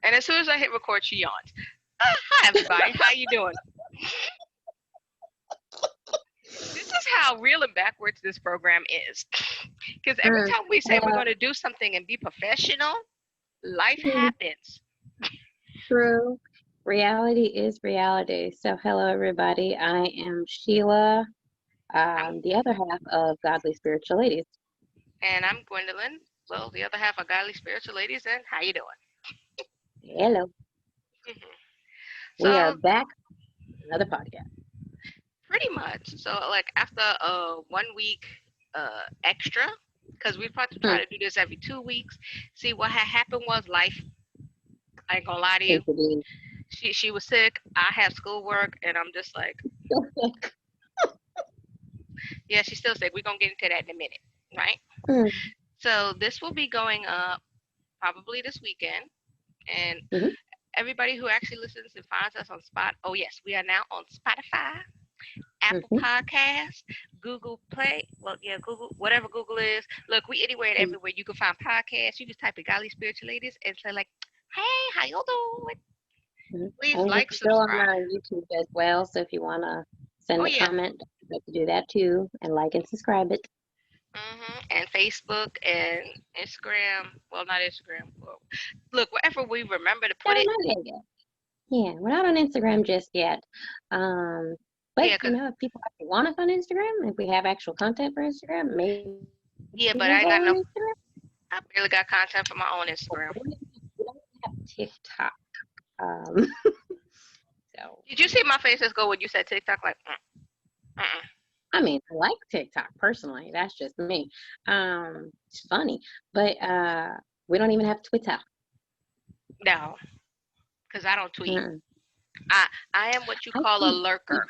And as soon as I hit record, she yawns. Hi, everybody. How you doing? This is how real and backwards this program is. Because every time we say we're going to do something and be professional, life happens. True. Reality is reality. So, hello, everybody. I am Sheila, the other half of Godly Spiritual Ladies. And I'm Gwendolyn. Well, the other half of Godly Spiritual Ladies. And how you doing? Hello. So, we are back. Another podcast. Pretty much. So, like after a 1 week extra, because we probably try to do this every 2 weeks. See, what had happened was life. I ain't gonna lie to you. She was sick. I have schoolwork, and I'm just like, yeah, she's still sick. We're gonna get into that in a minute, right? So this will be going up probably this weekend, and everybody who actually listens and finds us on oh yes, we are now on Spotify, Apple Podcasts, Google Play. Well, yeah, Google, whatever Google is. Look, we anywhere and everywhere you can find podcasts. You just type in Godly Spiritual Ladies and say like, hey, how you doing? Please like, still subscribe. on YouTube as well. So if you want to send a comment, you have to do that too, and like and subscribe it. And Facebook and Instagram. Well, not Instagram. Well, look, wherever we remember to put it. Yeah, we're not on Instagram just yet. But you know, if people actually want us on Instagram, if we have actual content for Instagram, maybe. Yeah, but I got no. I barely got content for my own Instagram. We don't have TikTok. So. Did you see my faces go when you said TikTok? Like, I mean, I like TikTok personally. That's just me. It's funny, but we don't even have Twitter. No, because I don't tweet. I am what you call a lurker.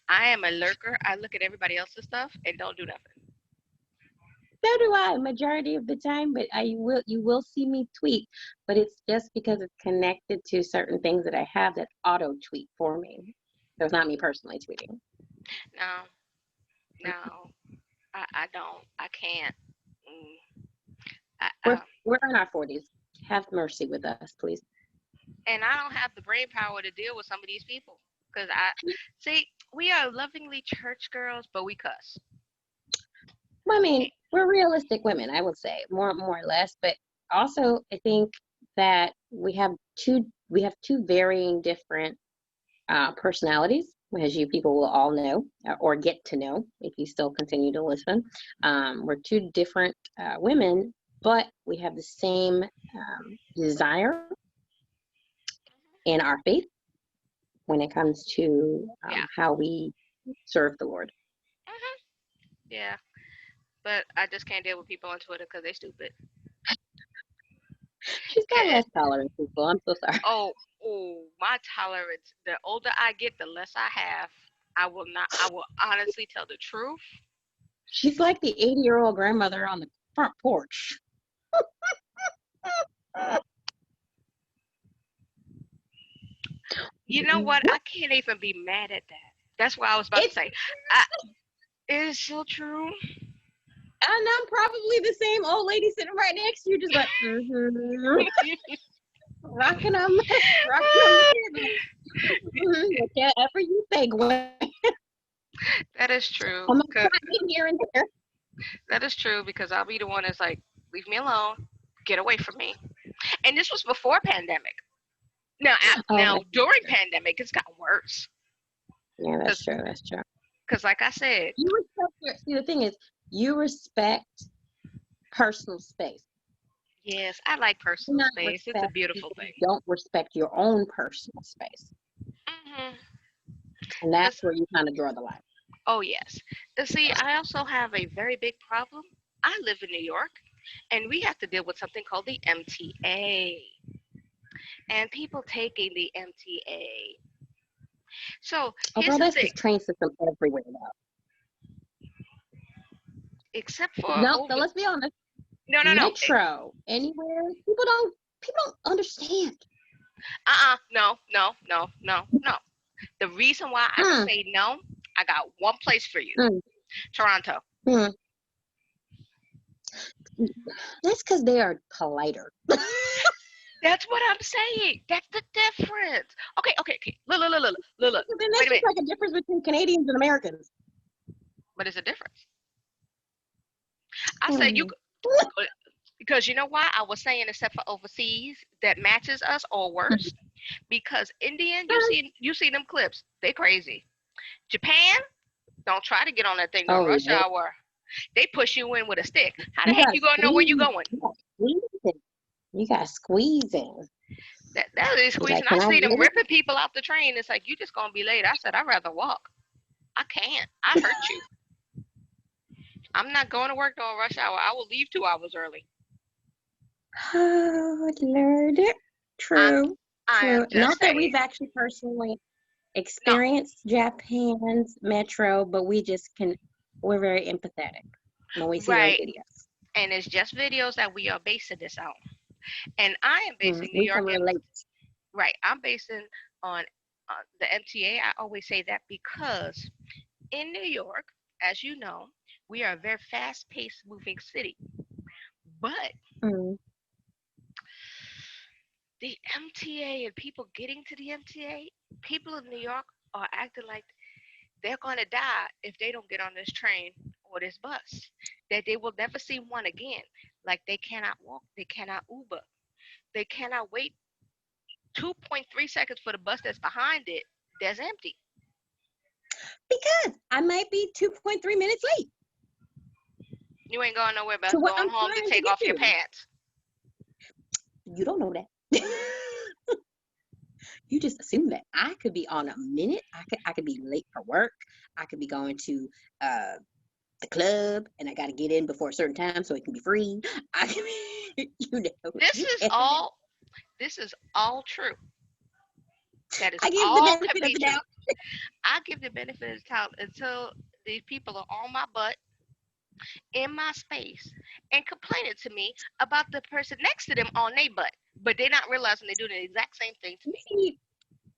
I am a lurker. I look at everybody else's stuff and don't do nothing. So do I, majority of the time, but you will see me tweet, but it's just because it's connected to certain things that I have that auto tweet for me. So it's not me personally tweeting. No, I don't. I can't. We're in our 40s. Have mercy with us, please. And I don't have the brain power to deal with some of these people. Because we are lovingly church girls, but we cuss. Well, I mean, we're realistic women, I would say, more or less. But also, I think that we have two varying different personalities, as you people will all know or get to know if you still continue to listen. We're two different women, but we have the same desire in our faith when it comes to how we serve the Lord. Yeah, but I just can't deal with people on Twitter because they're stupid. She's got less tolerance, people. I'm so sorry. Oh, my tolerance. The older I get, the less I have. I will honestly tell the truth. She's like the 80-year-old grandmother on the front porch. You know what? I can't even be mad at that. That's what I was about to say. It is so true. And I'm probably the same old lady sitting right next to you, just like, rocking them. Whatever you say, Gwen. That is true. I'm gonna in here and there. That is true because I'll be the one that's like, leave me alone, get away from me. And this was before pandemic. Now during pandemic, it's gotten worse. Yeah, that's true. Because, like I said, the thing is, you respect personal space. Yes, I like personal space. It's a beautiful thing. You don't respect your own personal space. And that's where you kind of draw the line. Oh, yes. See, I also have a very big problem. I live in New York, and we have to deal with something called the MTA. And people taking the MTA. So, here's the thing. There's train system everywhere now. Except for... No, so let's be honest. No. Metro, anywhere. People don't understand. No. The reason why I can say no, I got one place for you. Toronto. That's because they are politer. That's what I'm saying. That's the difference. Okay. Look. Then that's Wait a minute. just like a difference between Canadians and Americans. What is the difference? I say you, because you know why I was saying, except for overseas that matches us or worse, because Indian, you see them clips, they crazy. Japan, don't try to get on that thing during rush hour. They push you in with a stick. How the heck you gonna know where you going? You got squeezing. That is squeezing. Like, I see them ripping people off the train. It's like, you just gonna be late. I said, I'd rather walk. I can't. I hurt you. I'm not going to work during rush hour. I will leave 2 hours early. Oh, Lord. True. Not that we've actually personally experienced Japan's metro, but we're very empathetic when we see those videos. And it's just videos that we are basing this on. And I am basing New York. Right. I'm basing on the MTA. I always say that because in New York, as you know, we are a very fast-paced moving city. But the MTA and people getting to the MTA, people in New York are acting like they're going to die if they don't get on this train or this bus, that they will never see one again. Like, they cannot walk, they cannot Uber, they cannot wait 2.3 seconds for the bus that's behind it that's empty. Because I might be 2.3 minutes late. You ain't going nowhere but going home to take off your pants. You don't know that. You just assume that. I could be on a minute. I could be late for work. I could be going to the club, and I got to get in before a certain time so it can be free. I can be, This is all true. That is I give all the benefit of the doubt. I give the benefit of the doubt until these people are on my butt, in my space, and complaining to me about the person next to them on their butt, but they're not realizing they're doing the exact same thing to me.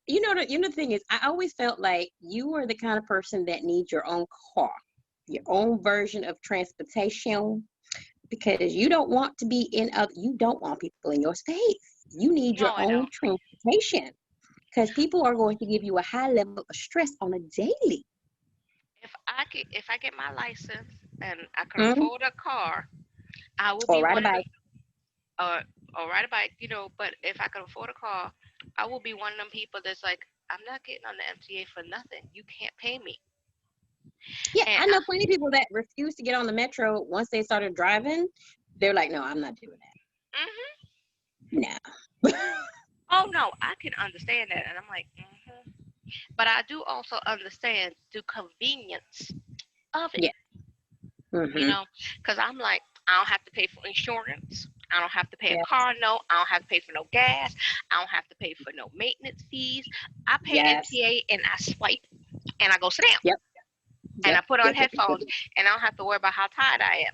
You know the thing is, I always felt like you were the kind of person that needs your own car, your own version of transportation, because you don't want to be you don't want people in your space. You need your own transportation, because people are going to give you a high level of stress on a daily. If I get my license and I can afford a car, I will be ride a bike. Or ride a bike, but if I can afford a car, I will be one of them people that's like, I'm not getting on the MTA for nothing. You can't pay me. Yeah, and I know plenty of people that refuse to get on the metro once they started driving. They're like, no, I'm not doing that. No. Oh, no, I can understand that. And I'm like, But I do also understand the convenience of it. Yeah. Because I'm like, I don't have to pay for insurance. I don't have to pay a car note. I don't have to pay for no gas. I don't have to pay for no maintenance fees. I pay MTA and I swipe and I go sit down. And I put on headphones and I don't have to worry about how tired I am.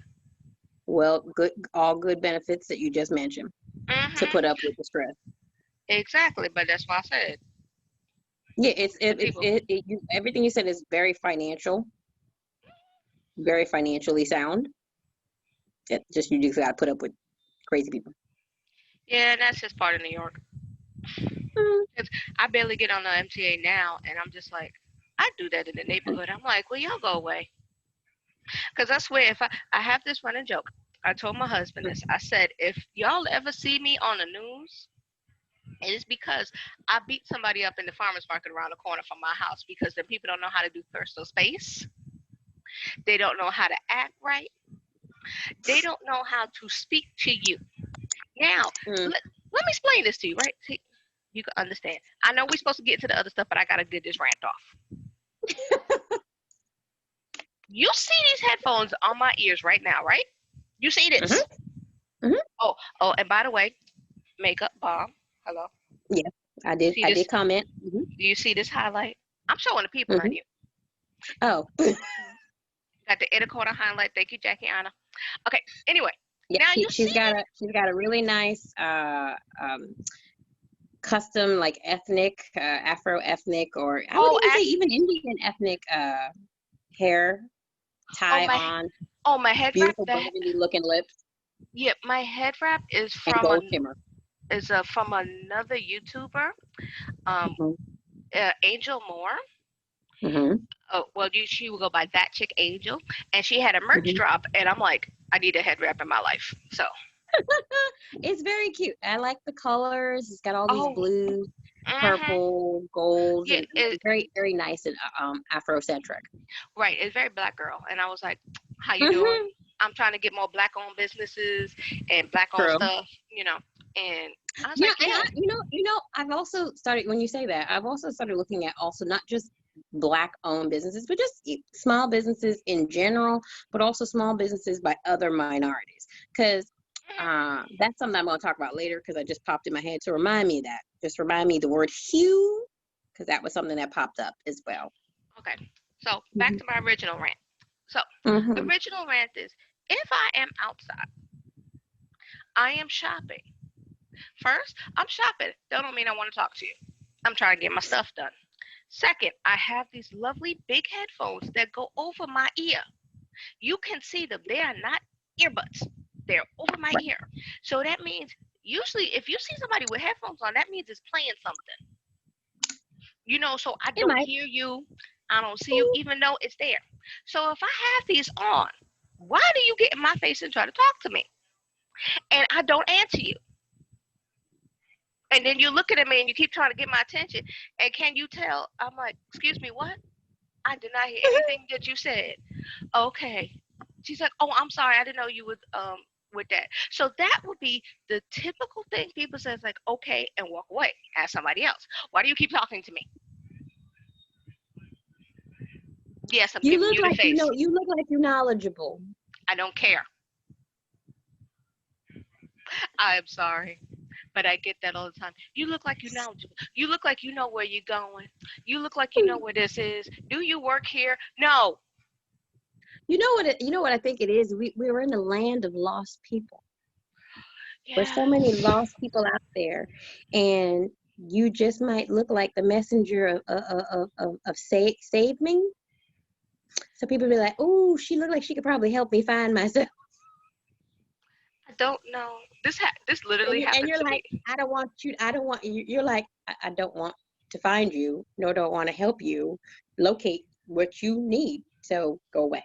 Well, all good benefits that you just mentioned to put up with the stress. Exactly, but that's what I said. Yeah, everything you said is very financial, very financially sound. You just got to put up with crazy people. Yeah, that's just part of New York. I barely get on the MTA now, and I'm just like, I do that in the neighborhood. I'm like, well, y'all go away. Because I swear, if I have this running joke, I told my husband this. I said, if y'all ever see me on the news, it is because I beat somebody up in the farmer's market around the corner from my house, because the people don't know how to do personal space. They don't know how to act right. They don't know how to speak to you. Now, let me explain this to you, right? See, you can understand. I know we're supposed to get into the other stuff, but I got to get this rant off. You see these headphones on my ears right now, right? You see this? Oh, and by the way, makeup bomb. Hello. Yeah, I did. I did comment. Do you see this highlight? I'm showing the people on you. Oh. Got the inner corner highlight. Thank you, Jackie Anna. Okay. Anyway. Yeah, now she's got a really nice custom, like ethnic, Afro ethnic, or I would even say even Indian ethnic hair tie on. Oh, my head beautiful wrap. Beautiful burgundy looking lips. Yep, my head wrap is from gold shimmer. is from another YouTuber, Mm-hmm. Angel Moore. Mm-hmm. Well, she will go by That Chick Angel, and she had a merch Mm-hmm. drop, and I'm like, I need a head wrap in my life. So, It's very cute. I like the colors. It's got all these oh, blues, mm-hmm. purple, golds, Yeah, and very, very nice and Afrocentric. right. It's very black girl, and I was like, how you doing? Mm-hmm. I'm trying to get more black-owned businesses and black-owned True. stuff, And I was Yeah, like, and yeah, I've also started, when you say that, I've also started looking at also not just black owned businesses, but just small businesses in general, but also small businesses by other minorities. Because that's something I'm going to talk about later because I just popped in my head to remind me of that. Just remind me the word hue, because that was something that popped up as well. okay. So back to my original rant. So the original rant is, if I am outside, I am shopping. First, I'm shopping. That don't mean I want to talk to you. I'm trying to get my stuff done. Second, I have these lovely big headphones that go over my ear. You can see them. They are not earbuds. They're over my ear. So that means usually if you see somebody with headphones on, that means it's playing something. So I don't hear you. I don't see you, even though it's there. So if I have these on, why do you get in my face and try to talk to me? And I don't answer you. And then you're looking at me and you keep trying to get my attention. And can you tell? I'm like, excuse me, what? I did not hear anything that you said. Okay. She's like, oh, I'm sorry. I didn't know you would with that. So that would be the typical thing people say, like, okay, and walk away. Ask somebody else. Why do you keep talking to me? Yes, I'm giving you the face. You look like you're knowledgeable. I don't care. I'm sorry, but I get that all the time. You look like you're knowledgeable. You look like you know where you're going. You look like you know where this is. Do you work here? No. You know what I think it is? We're in a land of lost people. Yeah. There's so many lost people out there, and you just might look like the messenger of save me. So people be like, "Oh, she looked like she could probably help me find myself." I don't know. This literally happened and you're to like, me. I don't want you. You're like, I don't want to find you, nor do I want to help you locate what you need. So go away.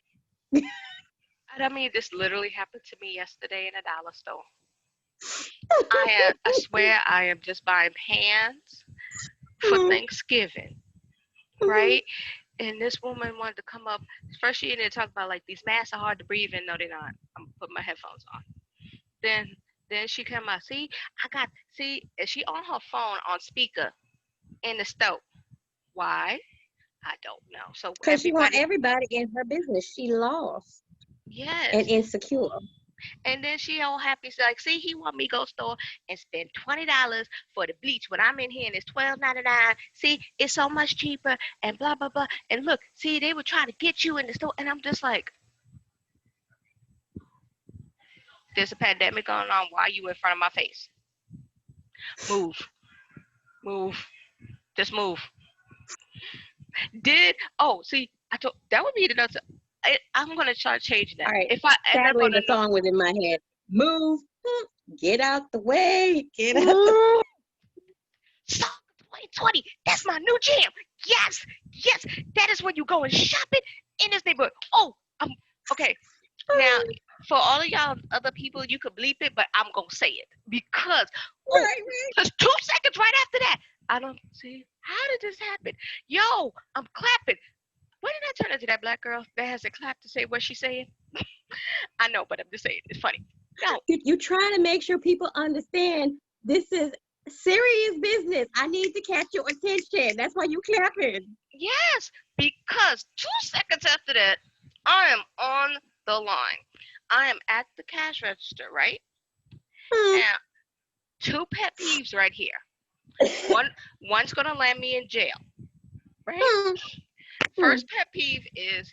I mean, this literally happened to me yesterday in a dollar store. I swear I am just buying pans for Thanksgiving, right? And this woman wanted to come up. First, she didn't talk about like these masks are hard to breathe in. No, they're not. I'm putting my headphones on. Then she come out. See, and she on her phone on speaker in the stove. Why? I don't know. So because she want everybody in her business. She lost. Yes. And insecure. And then she all happy. So like, see, he want me to go store and spend $20 for the bleach when I'm in here and it's $12.99. See, it's so much cheaper and blah blah blah. And look, see, they were trying to get you in the store, and I'm just like, there's a pandemic going on. Why are you in front of my face? Move, just move. See, I told that would be another. I'm gonna try changing that. All right. If I sadly, the song was in my head. Move, get out the way, get out the. Song 2020. That's my new jam. Yes, that is when you go and shop it in this neighborhood. Oh, okay. Now, for all of y'all other people, you could bleep it, but I'm gonna say it because just 2 seconds right after that, I don't see how did this happen. Yo, I'm clapping. When did I turn into that black girl that has a clap to say what she's saying? I know, but I'm just saying it's funny. No, you're trying to make sure people understand this is serious business. I need to catch your attention. That's why you clapping. Yes, because 2 seconds after that, I am on the line. I am at the cash register, right? Now, 2 pet peeves right here. One's gonna land me in jail, right? First pet peeve is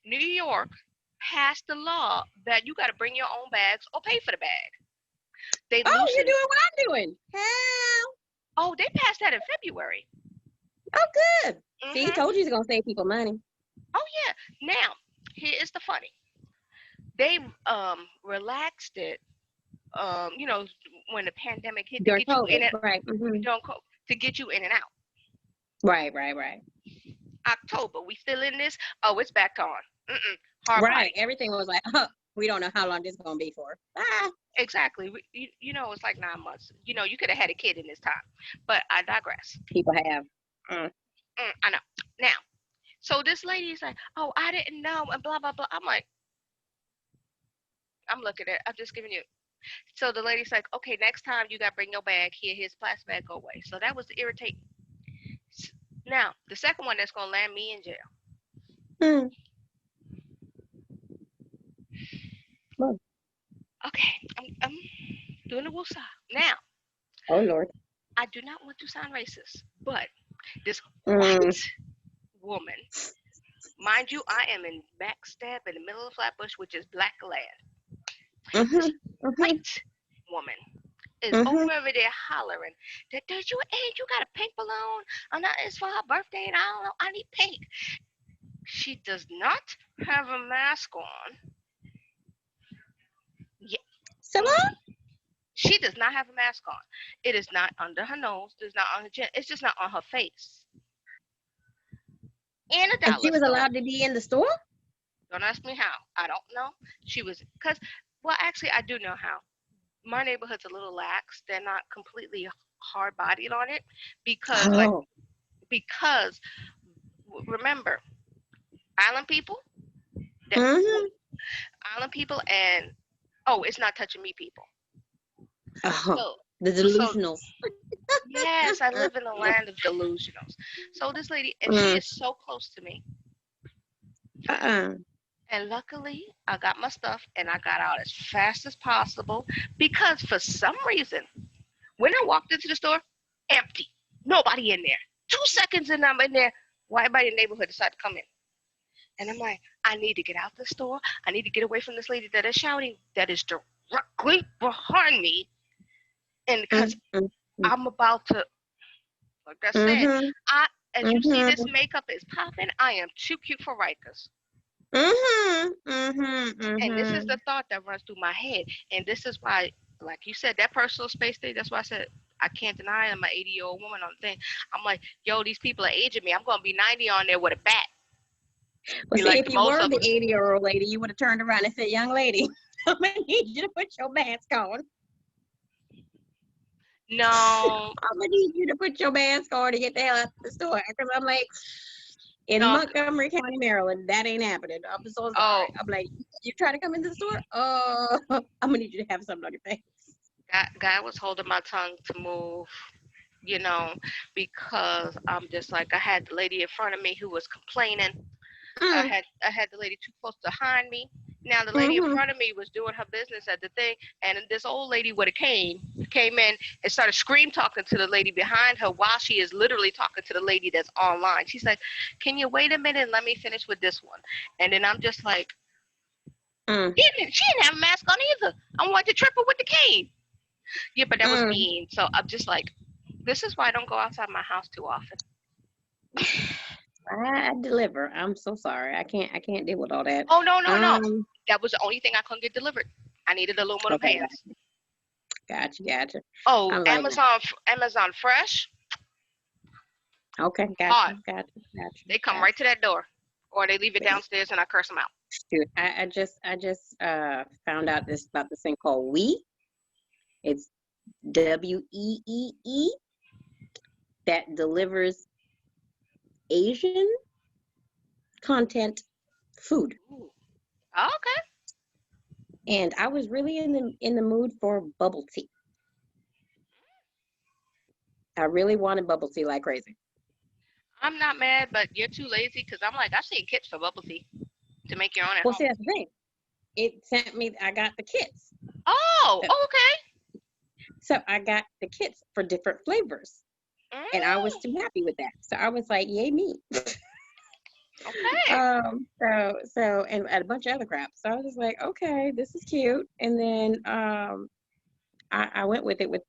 New York passed the law that you got to bring your own bags or pay for the bag. You're doing what I'm doing. Hell. Oh, they passed that in February. Oh, good. See, told you it's gonna save people money. Oh yeah. Now, here is the funny. They relaxed it you know, when the pandemic hit, to During get you in COVID, it, right? to get you in and out. Right. October, we still in this? Oh, it's back on. Hard Right. body. Everything was like, huh, we don't know how long this is gonna be for. Exactly. You know, it's like 9 months. You know, you could have had a kid in this time, but I digress. People have. I know. Now, so this lady is like, oh, I didn't know, and blah blah blah. I'm like, I'm looking at. I'm just giving you. So the lady's like, okay, next time you got to bring your bag here. His plastic bag, go away. So that was irritating. Now, the second one that's going to land me in jail. Okay, I'm doing the woosah. Now, oh Lord, I do not want to sound racist, but this white woman, mind you, I am in backstab in the middle of Flatbush, which is black land. This white woman is over there hollering that there's you and you got a pink balloon. I'm not, it's for her birthday and I don't know, I need pink. She does not have a mask on. Yeah. So what? She does not have a mask on. It is not under her nose. It's not on her chin. It's just not on her face. In a dollar and she was store. allowed to be in the store? Don't ask me how. I don't know. She was, because, well, actually, I do know how. My neighborhood's a little lax. They're not completely hard-bodied on it because, because remember, island people, island people, and it's not touching me people. So, the delusionals. So, yes, I live in the land of delusionals. So this lady, and she is so close to me. And luckily, I got my stuff and I got out as fast as possible because for some reason, when I walked into the store, empty. Nobody in there. 2 seconds and I'm in there. Why everybody in the neighborhood decided to come in? And I'm like, I need to get out the store. I need to get away from this lady that is shouting, that is directly behind me. And because I'm about to, like I said, as you see this makeup is popping, I am too cute for Rikers. And this is the thought that runs through my head. And this is why, like you said, that personal space thing, that's why I said, I can't deny I'm an 80-year-old woman on the thing. I'm like, yo, these people are aging me. I'm going to be 90 on there with a bat. Well, see, if you were the 80-year-old lady, you would have turned around and said, young lady, I'm going to need you to put your mask on. No. I'm going to need you to put your mask on to get the hell out of the store. Because I'm like, in Montgomery County, Maryland, that ain't happening. I'm so sorry. I'm like, you try to come into the store? I'm going to need you to have something on your face. Guy was holding my tongue to move, you know, because I'm just like, I had the lady in front of me who was complaining. I had the lady too close behind me. Now the lady in front of me was doing her business at the thing, and this old lady with a cane came in and started scream talking to the lady behind her while she is literally talking to the lady that's online. She's like, can you wait a minute and let me finish with this one? And then I'm just like, she didn't have a mask on either. I wanted to trip her with the cane. Yeah, but that was mean. So I'm just like, this is why I don't go outside my house too often. I deliver. I'm so sorry. I can't deal with all that. Oh, no. That was the only thing I couldn't get delivered. I needed aluminum pans. Gotcha. Oh, Amazon Fresh. Okay, gotcha. They come right to that door, or they leave it downstairs and I curse them out. Dude, I just found out about this thing called WEE. It's WEEE that delivers Asian content food. Ooh. Okay. And I was really in the mood for bubble tea. I really wanted bubble tea like crazy. I'm not mad, but you're too lazy because I'm like, I've seen kits for bubble tea to make your own at home. Well, see, that's the thing. It sent me, I got the kits. Oh, okay. So I got the kits for different flavors. And I was too happy with that. So I was like, yay me. Okay. So and a bunch of other crap. So I was just like, okay, this is cute. And then I went with it with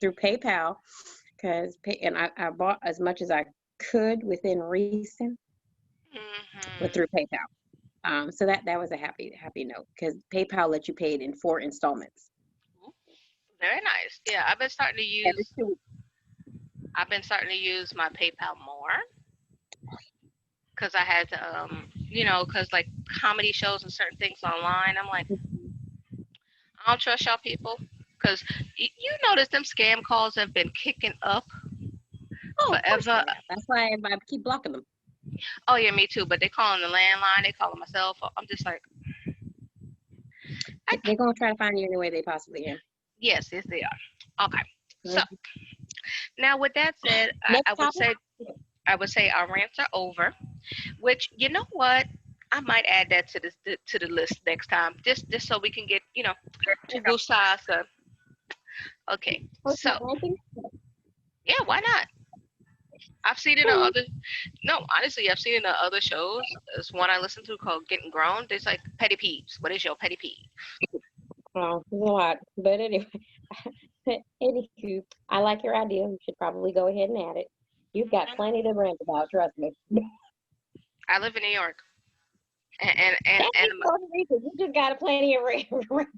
through PayPal and I bought as much as I could within reason through PayPal. So that was a happy note because PayPal lets you pay it in 4 installments. Very nice. Yeah, I've been starting to use my PayPal more because I had to, because like comedy shows and certain things online, I'm like, I don't trust y'all people because you notice them scam calls have been kicking up forever. That's why I keep blocking them. Oh yeah, me too. But they calling the landline, they calling my cell phone. I'm just like, they're gonna try to find you any way they possibly can. Yes, they are. Okay, so now with that said, I would say our rants are over. Which, you know what, I might add that to the list next time, just so we can get to Gusasa. Okay, so yeah, why not? I've seen it in other. No, honestly, I've seen it in other shows. There's one I listen to called Getting Grown. There's like petty peeves. What is your petty peeve? Oh, there's a lot. But anyway, anywho, I like your idea. You should probably go ahead and add it. You've got plenty to rant about, trust me. I live in New York. And you just got a plenty of rant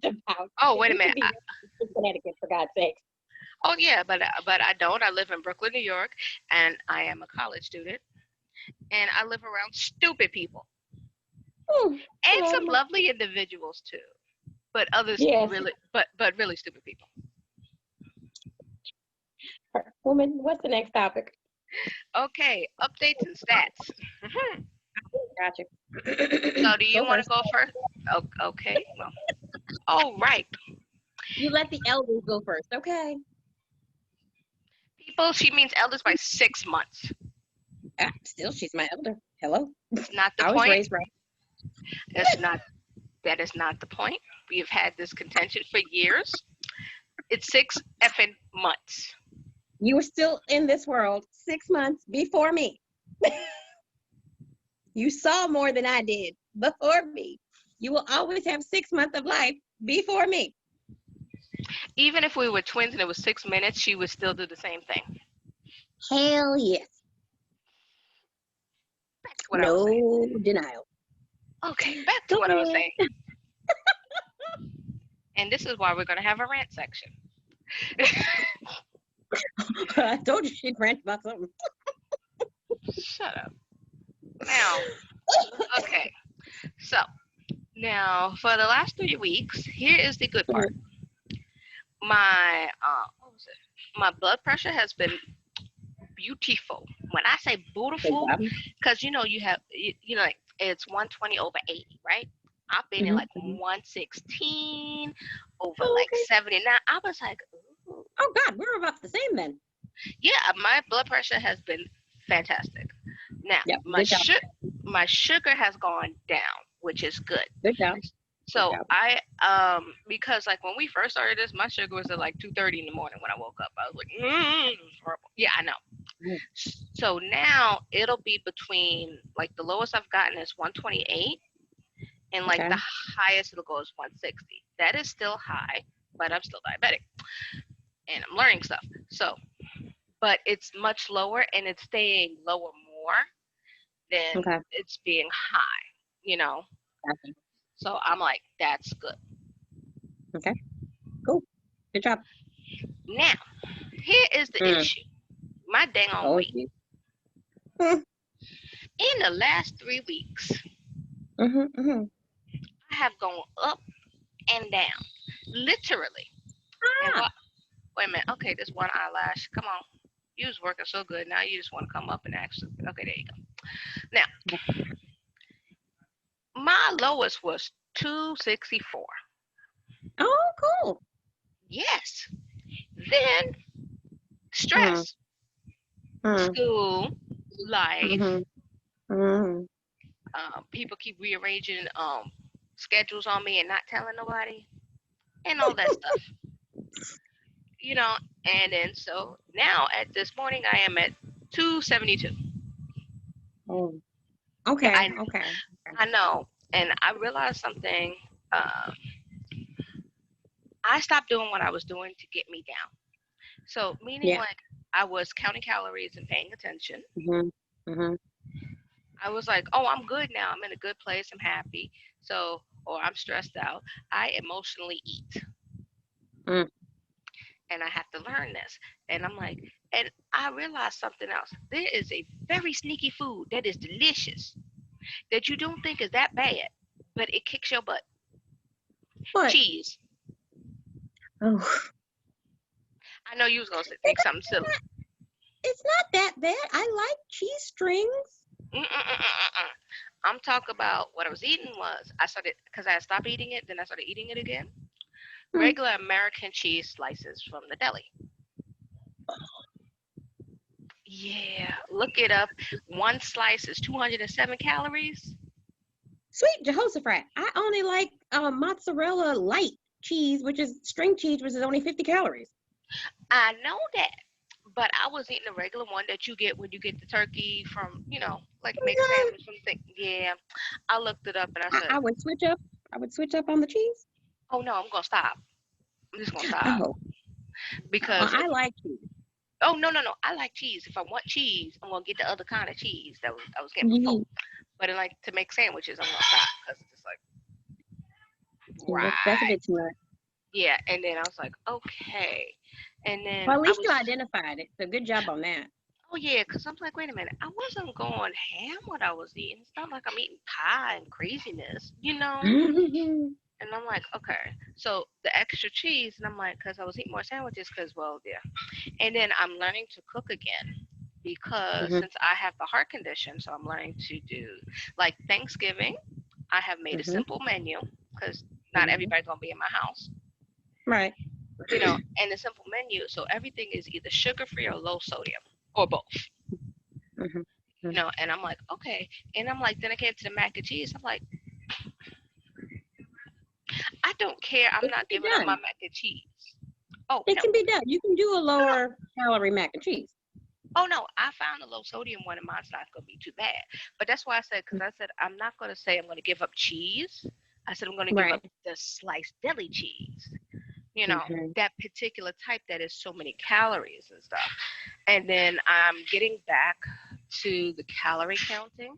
about. Oh, wait a minute. Connecticut, for God's sake. Oh yeah, but I don't. I live in Brooklyn, New York, and I am a college student, and I live around stupid people, and some lovely individuals too, but others really, but really stupid people. Woman, what's the next topic? Okay, updates and stats. Gotcha. So, do you want to go first? Okay. Well, all right. You let the elders go first, okay? People, she means elders by 6 months. Still, she's my elder. Hello. Not the point. I was raised right. That is not the point. We have had this contention for years. It's 6 effing months. You were still in this world 6 months before me. You saw more than I did before me. You will always have 6 months of life before me. Even if we were twins and it was 6 minutes, she would still do the same thing. Hell yes. Back to what I was saying. No denial. Okay, back to what I was saying. And this is why we're going to have a rant section. I told you she'd rant about something. Shut up. Now, okay. So, now for the last 3 weeks, here is the good part. My my blood pressure has been beautiful. When I say beautiful, because you have like it's 120 over 80, right? I've been in like 116 over like 79. I was like, ooh. Oh God, we're about the same then. Yeah, my blood pressure has been fantastic. Now my sugar has gone down, which is good. Good job. So I because like when we first started this, my sugar was at like 2:30 in the morning when I woke up. I was like, it was horrible. Yeah, I know. So now it'll be between like the lowest I've gotten is 128, and like the highest it'll go is 160. That is still high, but I'm still diabetic, and I'm learning stuff. So, but it's much lower, and it's staying lower more than it's being high. Gotcha. So I'm like, that's good. Okay. Cool. Good job. Now, here is the issue. My dang on weight. In the last 3 weeks, I have gone up and down. Literally. Wait a minute. Okay, this one eyelash. Come on. You was working so good. Now you just want to come up and actually. Okay, there you go. Now, my lowest was 264. Oh, cool. Yes. Then stress, school, life. People keep rearranging schedules on me and not telling nobody, and all that stuff. And then so now at this morning I am at 272. Oh. Okay. I know. And I realized something. I stopped doing what I was doing to get me down. So, meaning like I was counting calories and paying attention. I was like, oh, I'm good now. I'm in a good place. I'm happy. So, or I'm stressed out. I emotionally eat. and I have to learn this. And I'm like, and I realized something else. There is a very sneaky food that is delicious that you don't think is that bad, but it kicks your butt. What? Cheese. Oh. I know you was going to think something silly. It's not that bad. I like cheese strings. I'm talking about what I was eating was, I started, because I had stopped eating it, then I started eating it again. Regular American cheese slices from the deli. Yeah, look it up. One slice is 207 calories. Sweet Jehoshaphat. I only like mozzarella light cheese, which is string cheese, which is only 50 calories. I know that, but I was eating the regular one that you get when you get the turkey from, like make sandwich from thing. Yeah, I looked it up and I said, I would switch up. I would switch up on the cheese. Oh no, I'm gonna stop. I'm just gonna stop. Oh. Because I like cheese. Oh no. I like cheese. If I want cheese, I'm gonna get the other kind of cheese that I was getting before. But like to make sandwiches, I'm gonna stop because it's just like right. That's a bit too much. Yeah, and then I was like, okay, and then well, at least you identified it. So good job on that. Oh yeah, because I'm like, wait a minute, I wasn't going ham what I was eating. It's not like I'm eating pie and craziness, And I'm like, okay, so the extra cheese, and I'm like, because I was eating more sandwiches, because, well, yeah. And then I'm learning to cook again because since I have the heart condition, so I'm learning to do, like Thanksgiving, I have made a simple menu because not everybody's going to be in my house. Right. And a simple menu, so everything is either sugar-free or low sodium or both. And I'm like, okay. And I'm like, then I came to the mac and cheese. I'm like, I don't care. I'm not giving up my mac and cheese. Oh, it can be done. You can do a lower calorie mac and cheese. Oh no, I found the low sodium one, and mine's not going to be too bad. But that's why I said, because I said I'm not going to say I'm going to give up cheese. I said I'm going to give up the sliced deli cheese. That particular type that is so many calories and stuff. And then I'm getting back to the calorie counting,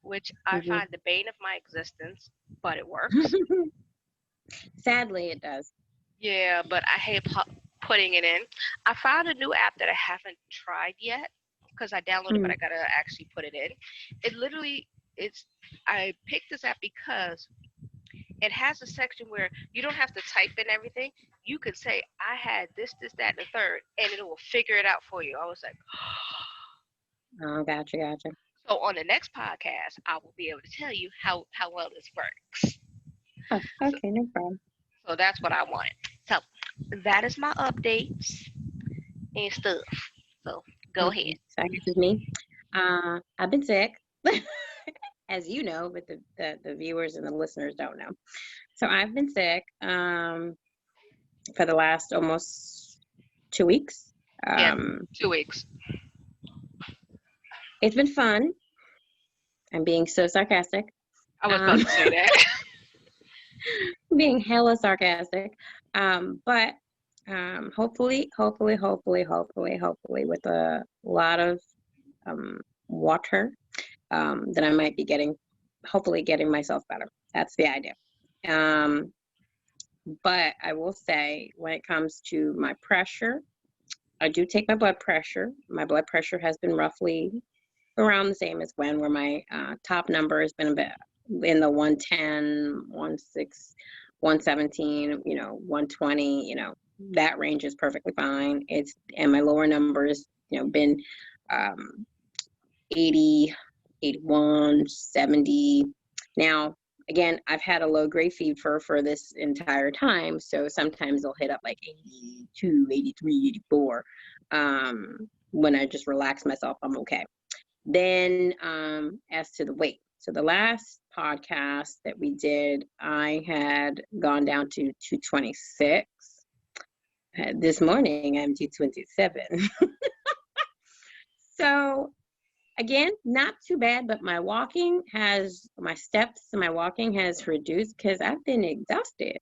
which I find the bane of my existence, but it works. Sadly, it does. Yeah, but I hate putting it in. I found a new app that I haven't tried yet because I downloaded, but I gotta actually put it in. It literally, I picked this app because it has a section where you don't have to type in everything. You could say, I had this, that, and the third, and it will figure it out for you. I was like, oh, gotcha. So on the next podcast, I will be able to tell you how well this works. Oh, okay, no problem. So that's what I wanted. So that is my updates and stuff. So go ahead. So I guess it's me. I've been sick, as you know, but the viewers and the listeners don't know. So I've been sick for the last almost 2 weeks. 2 weeks. It's been fun. I'm being so sarcastic. I was about to say that. Being hella sarcastic. But hopefully with a lot of water, that I might be hopefully getting myself better. That's the idea. But I will say, when it comes to my pressure, I do take my blood pressure. My blood pressure has been roughly around the same as where my top number has been a bit in the 110, 16, 117, 120, that range is perfectly fine. And my lower numbers, been 80, 81, 70. Now, again, I've had a low grade fever for this entire time. So sometimes they'll hit up like 82, 83, 84. When I just relax myself, I'm okay. Then as to the weight. So the last podcast that we did, I had gone down to 226. This morning, I'm 227. So again, not too bad, but my steps and my walking has reduced because I've been exhausted.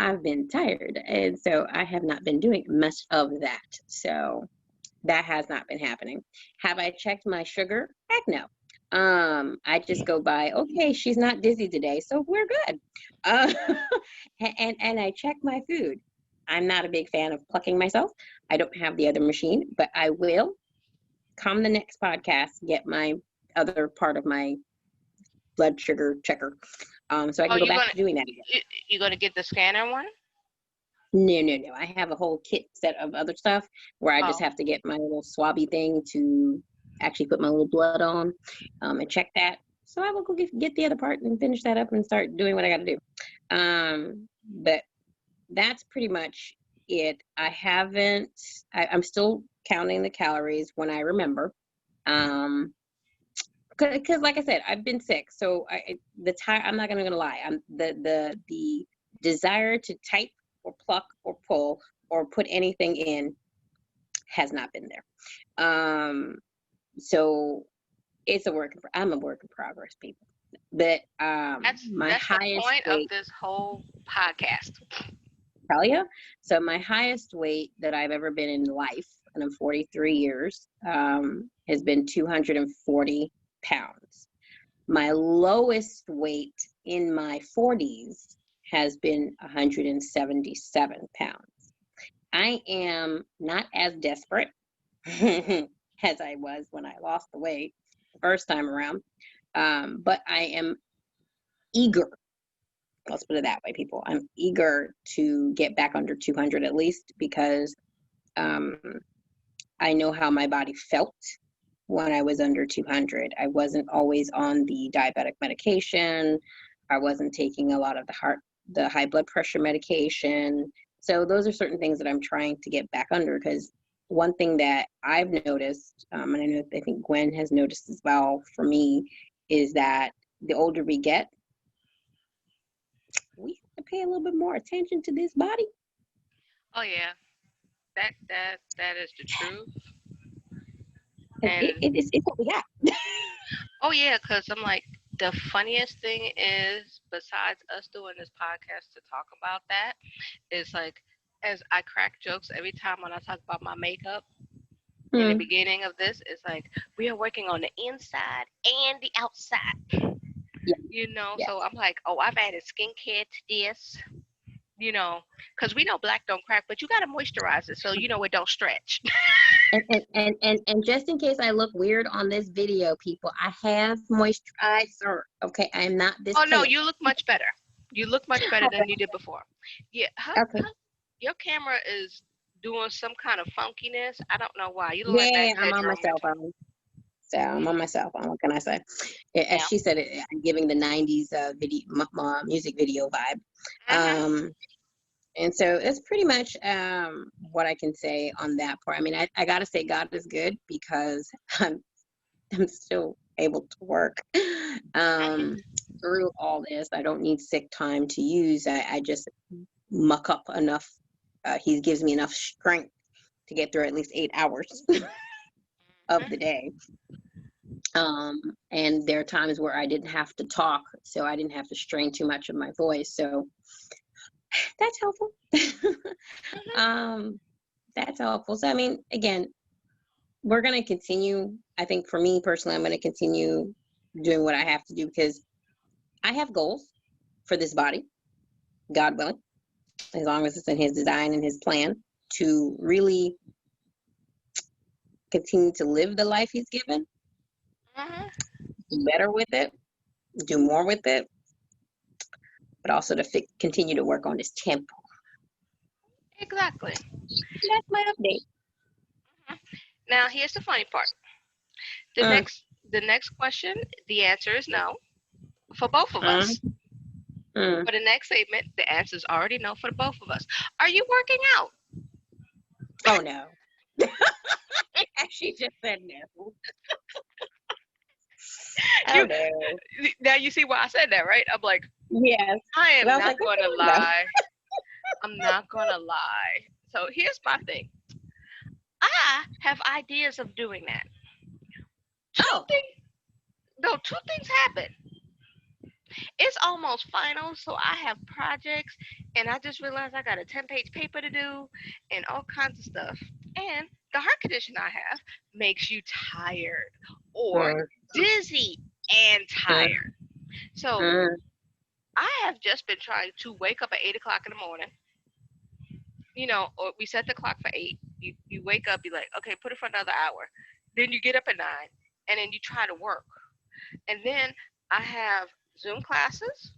I've been tired. And so I have not been doing much of that. So that has not been happening. Have I checked my sugar? Heck no. I just go by, okay, she's not dizzy today, so we're good. And I check my food. I'm not a big fan of plucking myself. I don't have the other machine, but I will come the next podcast, get my other part of my blood sugar checker. So I can go back to doing that again. You're going to get the scanner one? No. I have a whole kit set of other stuff where I just have to get my little swabby thing to actually put my little blood on and check that. So I will go get the other part and finish that up and start doing what I got to do. But that's pretty much it. I'm still counting the calories when I remember. Because like I said, I've been sick. So I'm not going to lie. The desire to type or pluck or pull or put anything in has not been there. So it's I'm a work in progress, people. But that's the point of this whole podcast. Tell you. So my highest weight that I've ever been in life, and I'm 43 years, has been 240 pounds. My lowest weight in my 40s has been 177 pounds. I am not as desperate as I was when I lost the weight the first time around, but I am eager. Let's put it that way, people. I'm eager to get back under 200 at least, because I know how my body felt when I was under 200. I wasn't always on the diabetic medication. I wasn't taking a lot of the high blood pressure medication. So those are certain things that I'm trying to get back under, because one thing that I've noticed, and I think Gwen has noticed as well for me, is that the older we get, we have to pay a little bit more attention to this body. Oh yeah, that is the truth. And it's what we got. Oh yeah, because I'm like, the funniest thing is, besides us doing this podcast to talk about that, is like, as I crack jokes every time when I talk about my makeup in the beginning of this, it's like, we are working on the inside and the outside. Yeah. You know, so I'm like, oh, I've added skincare to this, you know, because we know black don't crack, but you got to moisturize it so, you know, it don't stretch. and just in case I look weird on this video, people, I have moisturizer. Okay, I'm not this. Oh no, you look much better. You look much better than you did before. Yeah, your camera is doing some kind of funkiness. I don't know why. You look like that. I'm on my cell phone. So I'm on my cell phone. What can I say? As she said, I'm giving the 90s music video vibe. And so it's pretty much what I can say on that part. I mean, I got to say God is good, because I'm still able to work through all this. I don't need sick time to use. I just muck up enough. He gives me enough strength to get through at least 8 hours of the day. And there are times where I didn't have to talk, so I didn't have to strain too much of my voice. So that's helpful. That's helpful. So, I mean, again, we're going to continue. I think for me personally, I'm going to continue doing what I have to do, because I have goals for this body, God willing, as long as it's in his design and his plan, to really continue to live the life he's given, do better with it, do more with it, but also to continue to work on this temple. Exactly. That's my update. Now, here's the funny part. The next question, the answer is no for both of us. For the next statement, the answer is already no for both of us. Are you working out? Oh, no. She just said no. Now you see why I said that, right? I'm like, yes. I am not going to lie. I'm not going to lie. So here's my thing. I have ideas of doing that. Two things happen. It's almost final, so I have projects, and I just realized I got a 10-page paper to do and all kinds of stuff. And the heart condition I have makes you tired or dizzy and tired. So I have just been trying to wake up at 8 o'clock in the morning, or we set the clock for 8. You wake up, you're like, okay, put it for another hour. Then you get up at 9, and then you try to work. And then I have Zoom classes.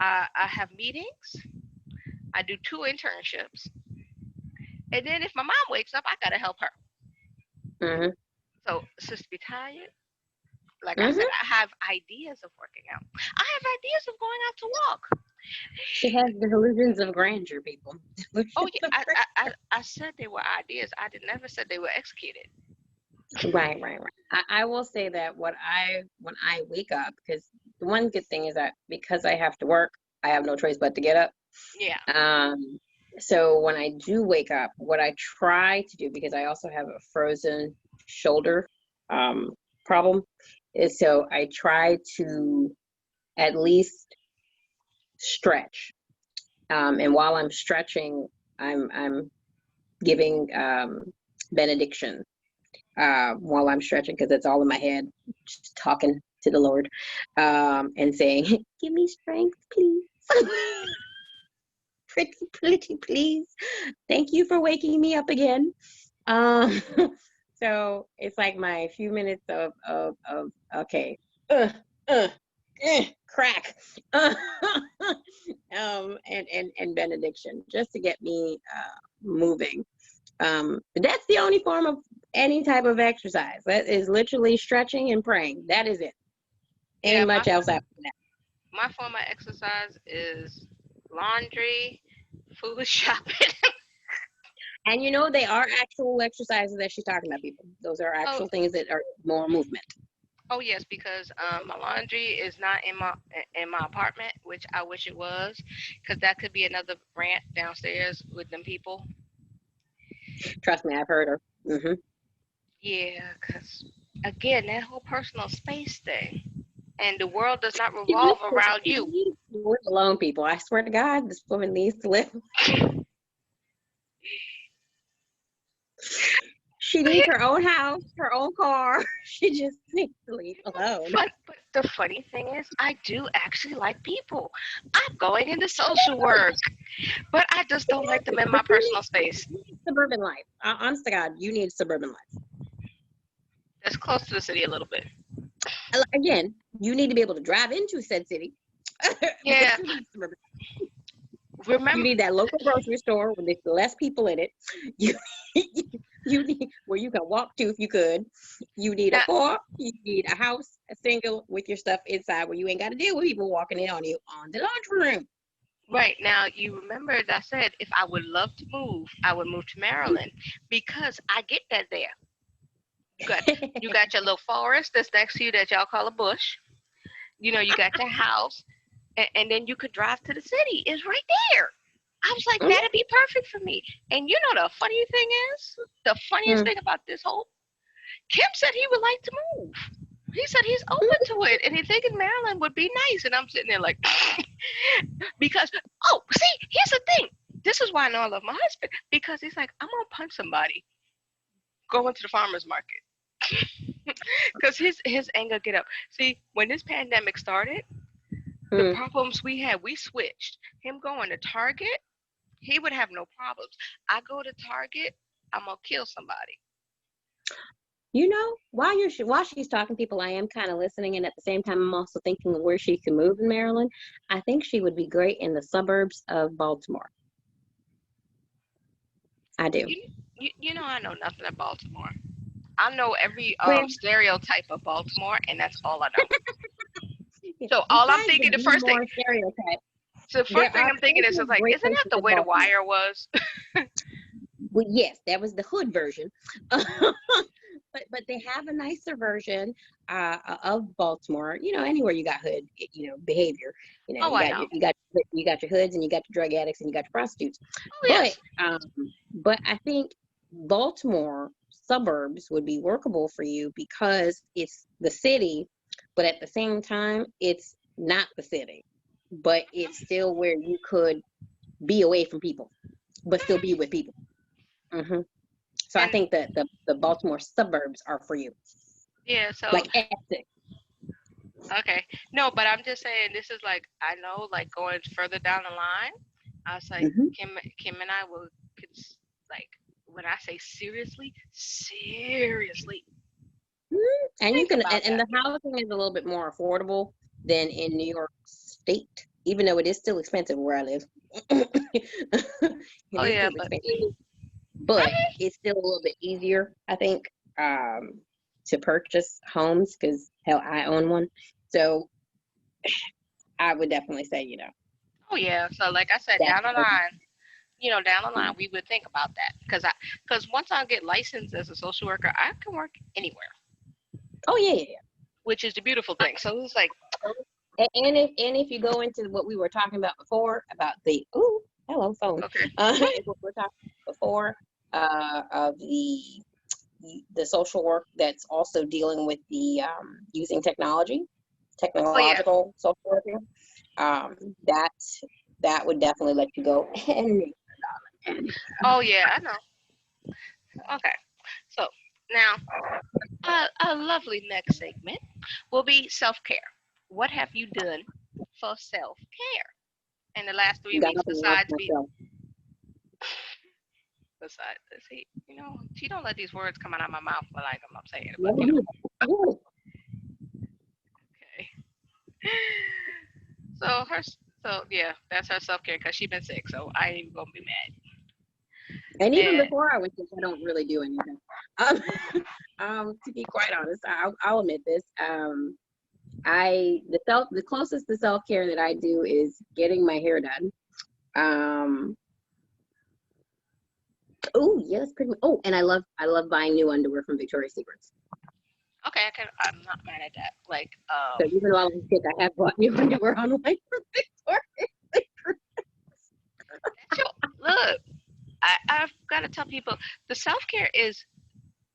I have meetings. I do 2 internships. And then if my mom wakes up, I got to help her. Mm-hmm. So, sister be tired. Like I said, I have ideas of working out. I have ideas of going out to walk. She has the illusions of grandeur, people. Oh, yeah. I said they were ideas. I never said they were executed. Right. I will say that when I wake up, because the one good thing is that because I have to work, I have no choice but to get up. Yeah. So when I do wake up, what I try to do, because I also have a frozen shoulder problem, is so I try to at least stretch. And while I'm stretching, I'm giving benediction while I'm stretching, because it's all in my head, just talking to the Lord and saying, give me strength, please. Pretty please. Thank you for waking me up again. So it's like my few minutes of okay, crack, and benediction, just to get me moving. But that's the only form of any type of exercise. That is literally stretching and praying. That is it. Ain't much else after that. My form of exercise is laundry, food shopping. And they are actual exercises that she's talking about, people. Those are actual things that are more movement. Oh yes, because my laundry is not in my apartment, which I wish it was, because that could be another rant downstairs with them people. Trust me, I've heard her. Mm-hmm. Yeah, because again, that whole personal space thing, and the world does not revolve around you. We're alone, people. I swear to God, this woman needs to live. She needs her own house, her own car. She just needs to leave alone. But the funny thing is, I do actually like people. I'm going into social work, but I just don't like them in my personal space. You need suburban life. Honest to God, you need suburban life. That's close to the city a little bit. Again, you need to be able to drive into said city. Yeah. Remember, you need that local grocery store with less people in it. You need where you can walk to if you could. You need a car. You need a house, a single with your stuff inside where you ain't got to deal with people walking in on you on the laundry room. Right. Now, you remember that I said if I would love to move, I would move to Maryland because I get that there. You got your little forest that's next to you that y'all call a bush. You got your house, and then you could drive to the city. It's right there. I was like, that'd be perfect for me. And the funny thing is, the funniest thing about this whole, Kim said he would like to move. He said he's open to it, and he thinking Maryland would be nice. And I'm sitting there like, because, see, here's the thing. This is why I know I love my husband, because he's like, I'm going to punch somebody going to the farmer's market. Because his anger get up. See, when this pandemic started, the problems we had, we switched. Him going to Target, he would have no problems. I go to Target, I'm going to kill somebody. While she's talking, people, I am kind of listening, and at the same time, I'm also thinking of where she can move in Maryland. I think she would be great in the suburbs of Baltimore. I do. I know nothing of Baltimore. I know every stereotype of Baltimore, and that's all I know. So all I'm thinking, the first thing I'm thinking is like, isn't that the way The Wire was? Well, yes, that was the hood version. But they have a nicer version of Baltimore. Anywhere you got hood, behavior. You got your hoods, and you got your drug addicts, and you got your prostitutes. But I think Baltimore suburbs would be workable for you because it's the city, but at the same time, it's not the city, but it's still where you could be away from people, but still be with people. Mm-hmm. So I think that the Baltimore suburbs are for you. Yeah, so like Essex. Okay. No, but I'm just saying this is like, I know, like going further down the line, I was like, Kim and I will, like, when I say seriously, and you can, and the housing is a little bit more affordable than in New York State, even though it is still expensive where I live. But it's still a little bit easier, I think, to purchase homes because hell, I own one. So I would definitely say, you know. Oh yeah. So like I said, down the line, we would think about that because once I get licensed as a social worker, I can work anywhere. Oh yeah. Which is the beautiful thing. So it's like, and if you go into what we were talking about before about the hello phone. Okay. What we're talking about before of the social work that's also dealing with the using technological social working. That would definitely let you go. Oh yeah, I know. Okay, so now a lovely next segment will be self-care. What have you done for self-care in the last 3 weeks besides see, she don't let these words come out of my mouth like I'm saying it, but okay. So yeah, that's her self-care because she's been sick, so I ain't even gonna be mad. And even before I was sick, I don't really do anything. To be quite honest, I'll admit this. The closest to self-care that I do is getting my hair done. Oh yes, pretty much. Oh, and I love buying new underwear from Victoria's Secrets. Okay, I'm not mad at that. Like, so even though I was sick, I have bought new underwear online from Victoria's Secrets. Look, I've got to tell people the self-care is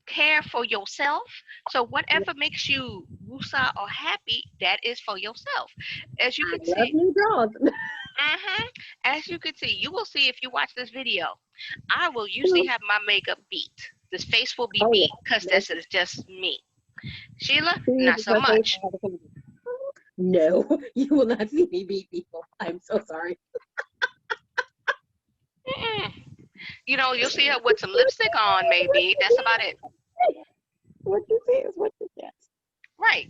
care for yourself. So whatever makes you woosah or happy, that is for yourself. As you can see, new drawers. As you can see, you will see if you watch this video. I will usually have my makeup beat. This face will be beat because this is just me. Sheila, not so much. No, you will not see me beat people. I'm so sorry. You'll see her with some lipstick on, maybe. That's about it. What you say is what you get. Right.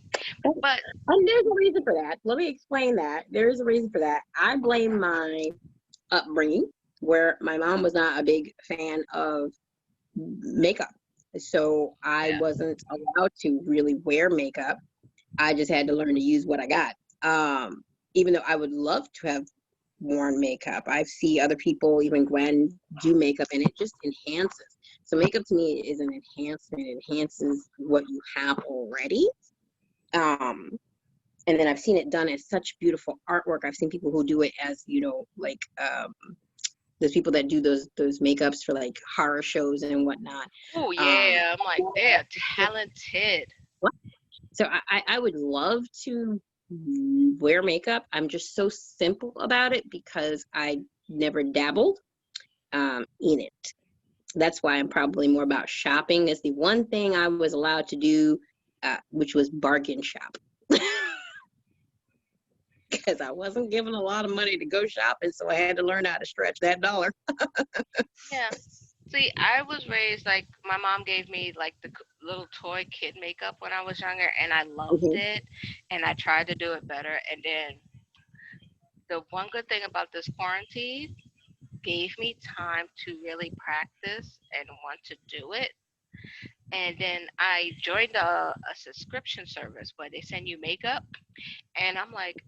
But there's a reason for that. Let me explain that. There is a reason for that. I blame my upbringing, where my mom was not a big fan of makeup. So I wasn't allowed to really wear makeup. I just had to learn to use what I got. Even though I would love to have worn makeup. I see other people, even Gwen, do makeup and it just enhances. So makeup to me is an enhancement. It enhances what you have already. And then I've seen it done as such beautiful artwork. I've seen people who do it as, like there's people that do those makeups for like horror shows and whatnot. Oh yeah, I'm like, they're talented. So I would love to wear makeup. I'm just so simple about it because I never dabbled in it. That's why I'm probably more about shopping. Is the one thing I was allowed to do, which was bargain shop. Because I wasn't given a lot of money to go shopping, so I had to learn how to stretch that dollar. Yeah. See, I was raised like my mom gave me like the little toy kid makeup when I was younger, and I loved it, and I tried to do it better. And then the one good thing about this quarantine gave me time to really practice and want to do it. And then I joined a subscription service where they send you makeup, and I'm like,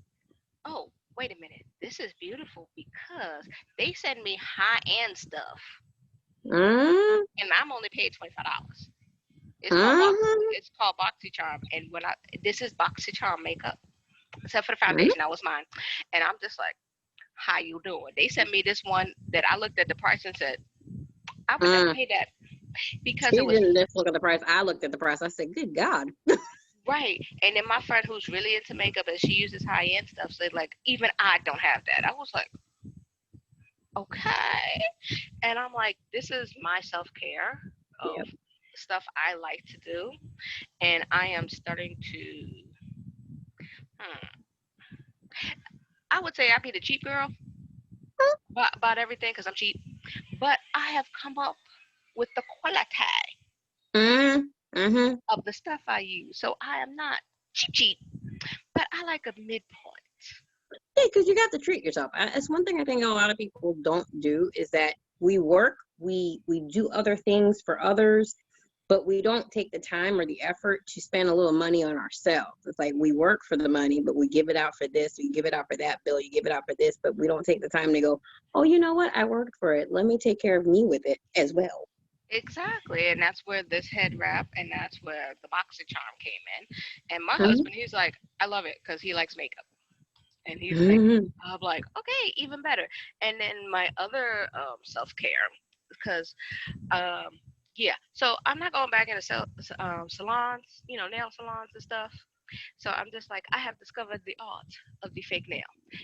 oh, wait a minute, this is beautiful because they send me high-end stuff. And I'm only paid $25. It's called BoxyCharm, and this is BoxyCharm makeup, except for the foundation, that was mine. And I'm just like, how you doing? They sent me this one that I looked at the price and said, I would never pay that because she didn't just look at the price. I looked at the price. I said, good God. Right. And then my friend who's really into makeup and she uses high-end stuff said, like, even I don't have that. I was like, okay. And I'm like, this is my self-care of stuff I like to do. And I am starting to, I would say I be the cheap girl. about everything because I'm cheap. But I have come up with the quality of the stuff I use. So I am not cheap, but I like a midpoint. Yeah, because you got to treat yourself. It's one thing I think a lot of people don't do is that we work, we do other things for others, but we don't take the time or the effort to spend a little money on ourselves. It's like we work for the money, but we give it out for this, we give it out for that bill, you give it out for this, but we don't take the time to go, oh, you know what? I worked for it. Let me take care of me with it as well. Exactly, and that's where this head wrap and that's where the BoxyCharm came in. And my husband, he's like, I love it because he likes makeup. And he's like, I'm like, okay, even better. And then my other self-care, because yeah, so I'm not going back into salons, nail salons and stuff. So I'm just like, I have discovered the art of the fake nail.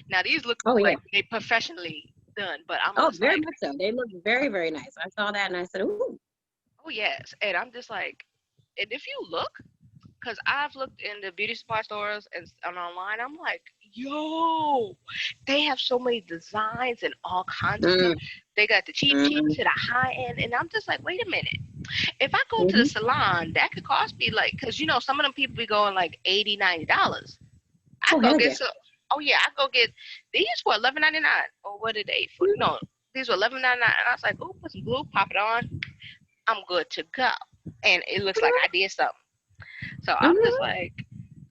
Now these look like they professionally done, but I'm very like, much so. They look very, very nice. I saw that and I said, ooh. Oh yes, and I'm just like, and if you look, because I've looked in the beauty supply stores and online, I'm like, yo, they have so many designs and all kinds of stuff. They got the cheap to the high end, and I'm just like, wait a minute. If I go to the salon, that could cost me like, because some of them people be going like $80, $90. I go get some. Oh yeah, I go get these for $11.99. Or what are they for? No, these were $11.99, and I was like, oh, put some glue, pop it on. I'm good to go. And it looks like I did something. So I'm just like,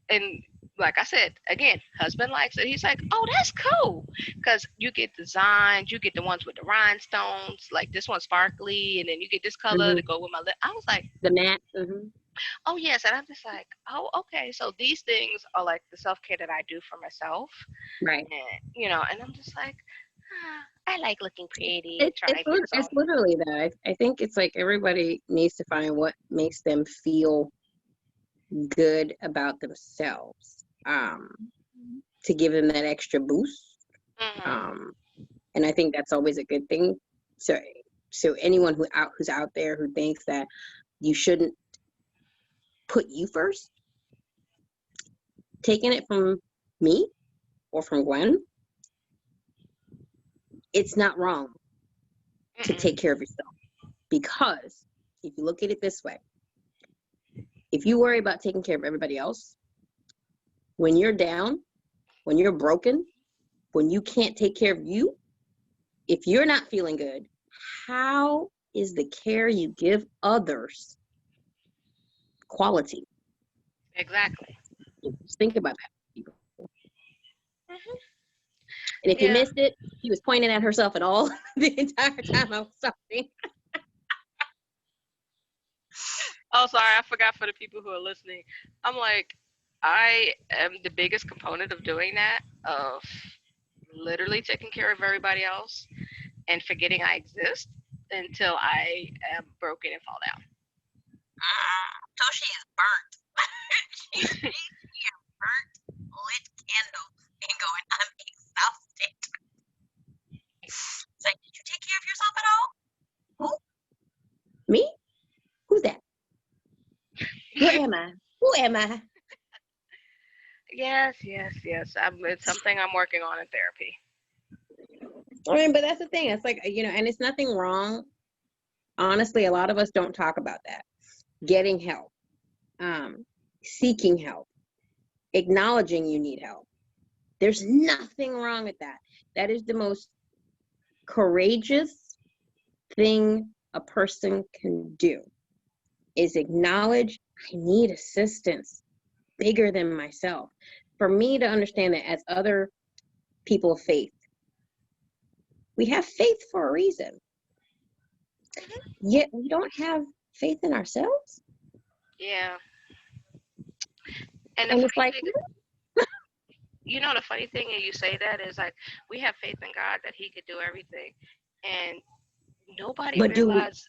and like I said, again, husband likes it. He's like, oh, that's cool. Because you get designs, you get the ones with the rhinestones, like this one's sparkly, and then you get this color to go with my lip. I was like, the matte. Oh, yes. And I'm just like, oh, okay. So these things are like the self-care that I do for myself. Right. And, and I'm just like, I like looking pretty. It's literally that. I think it's like everybody needs to find what makes them feel good about themselves, to give them that extra boost. And I think that's always a good thing. So anyone who's out there who thinks that you shouldn't put you first, taking it from me or from Gwen, it's not wrong to take care of yourself. Because if you look at it this way, if you worry about taking care of everybody else, when you're down, when you're broken, when you can't take care of you, if you're not feeling good, how is the care you give others quality? Exactly. Just think about that, people. And if you missed it, she was pointing at herself at all the entire time I was talking. Oh, sorry, I forgot for the people who are listening. I'm like, I am the biggest component of doing that, of literally taking care of everybody else and forgetting I exist until I am broken and fall down. So she is burnt. She's a burnt lit candle and going, I'm exhausted. It's like, did you take care of yourself at all? Who? Me? Who's that? What am I? Who am I? Yes. It's something I'm working on in therapy. I mean, but that's the thing. It's like, and it's nothing wrong. Honestly, a lot of us don't talk about that. Getting help, seeking help, acknowledging you need help. There's nothing wrong with that. That is the most courageous thing a person can do, is acknowledge I need assistance bigger than myself. For me to understand that as other people of faith, we have faith for a reason. Yet we don't have faith in ourselves. Yeah. And it's like, the funny thing, and you say that, is like, we have faith in God that He could do everything, and nobody realizes.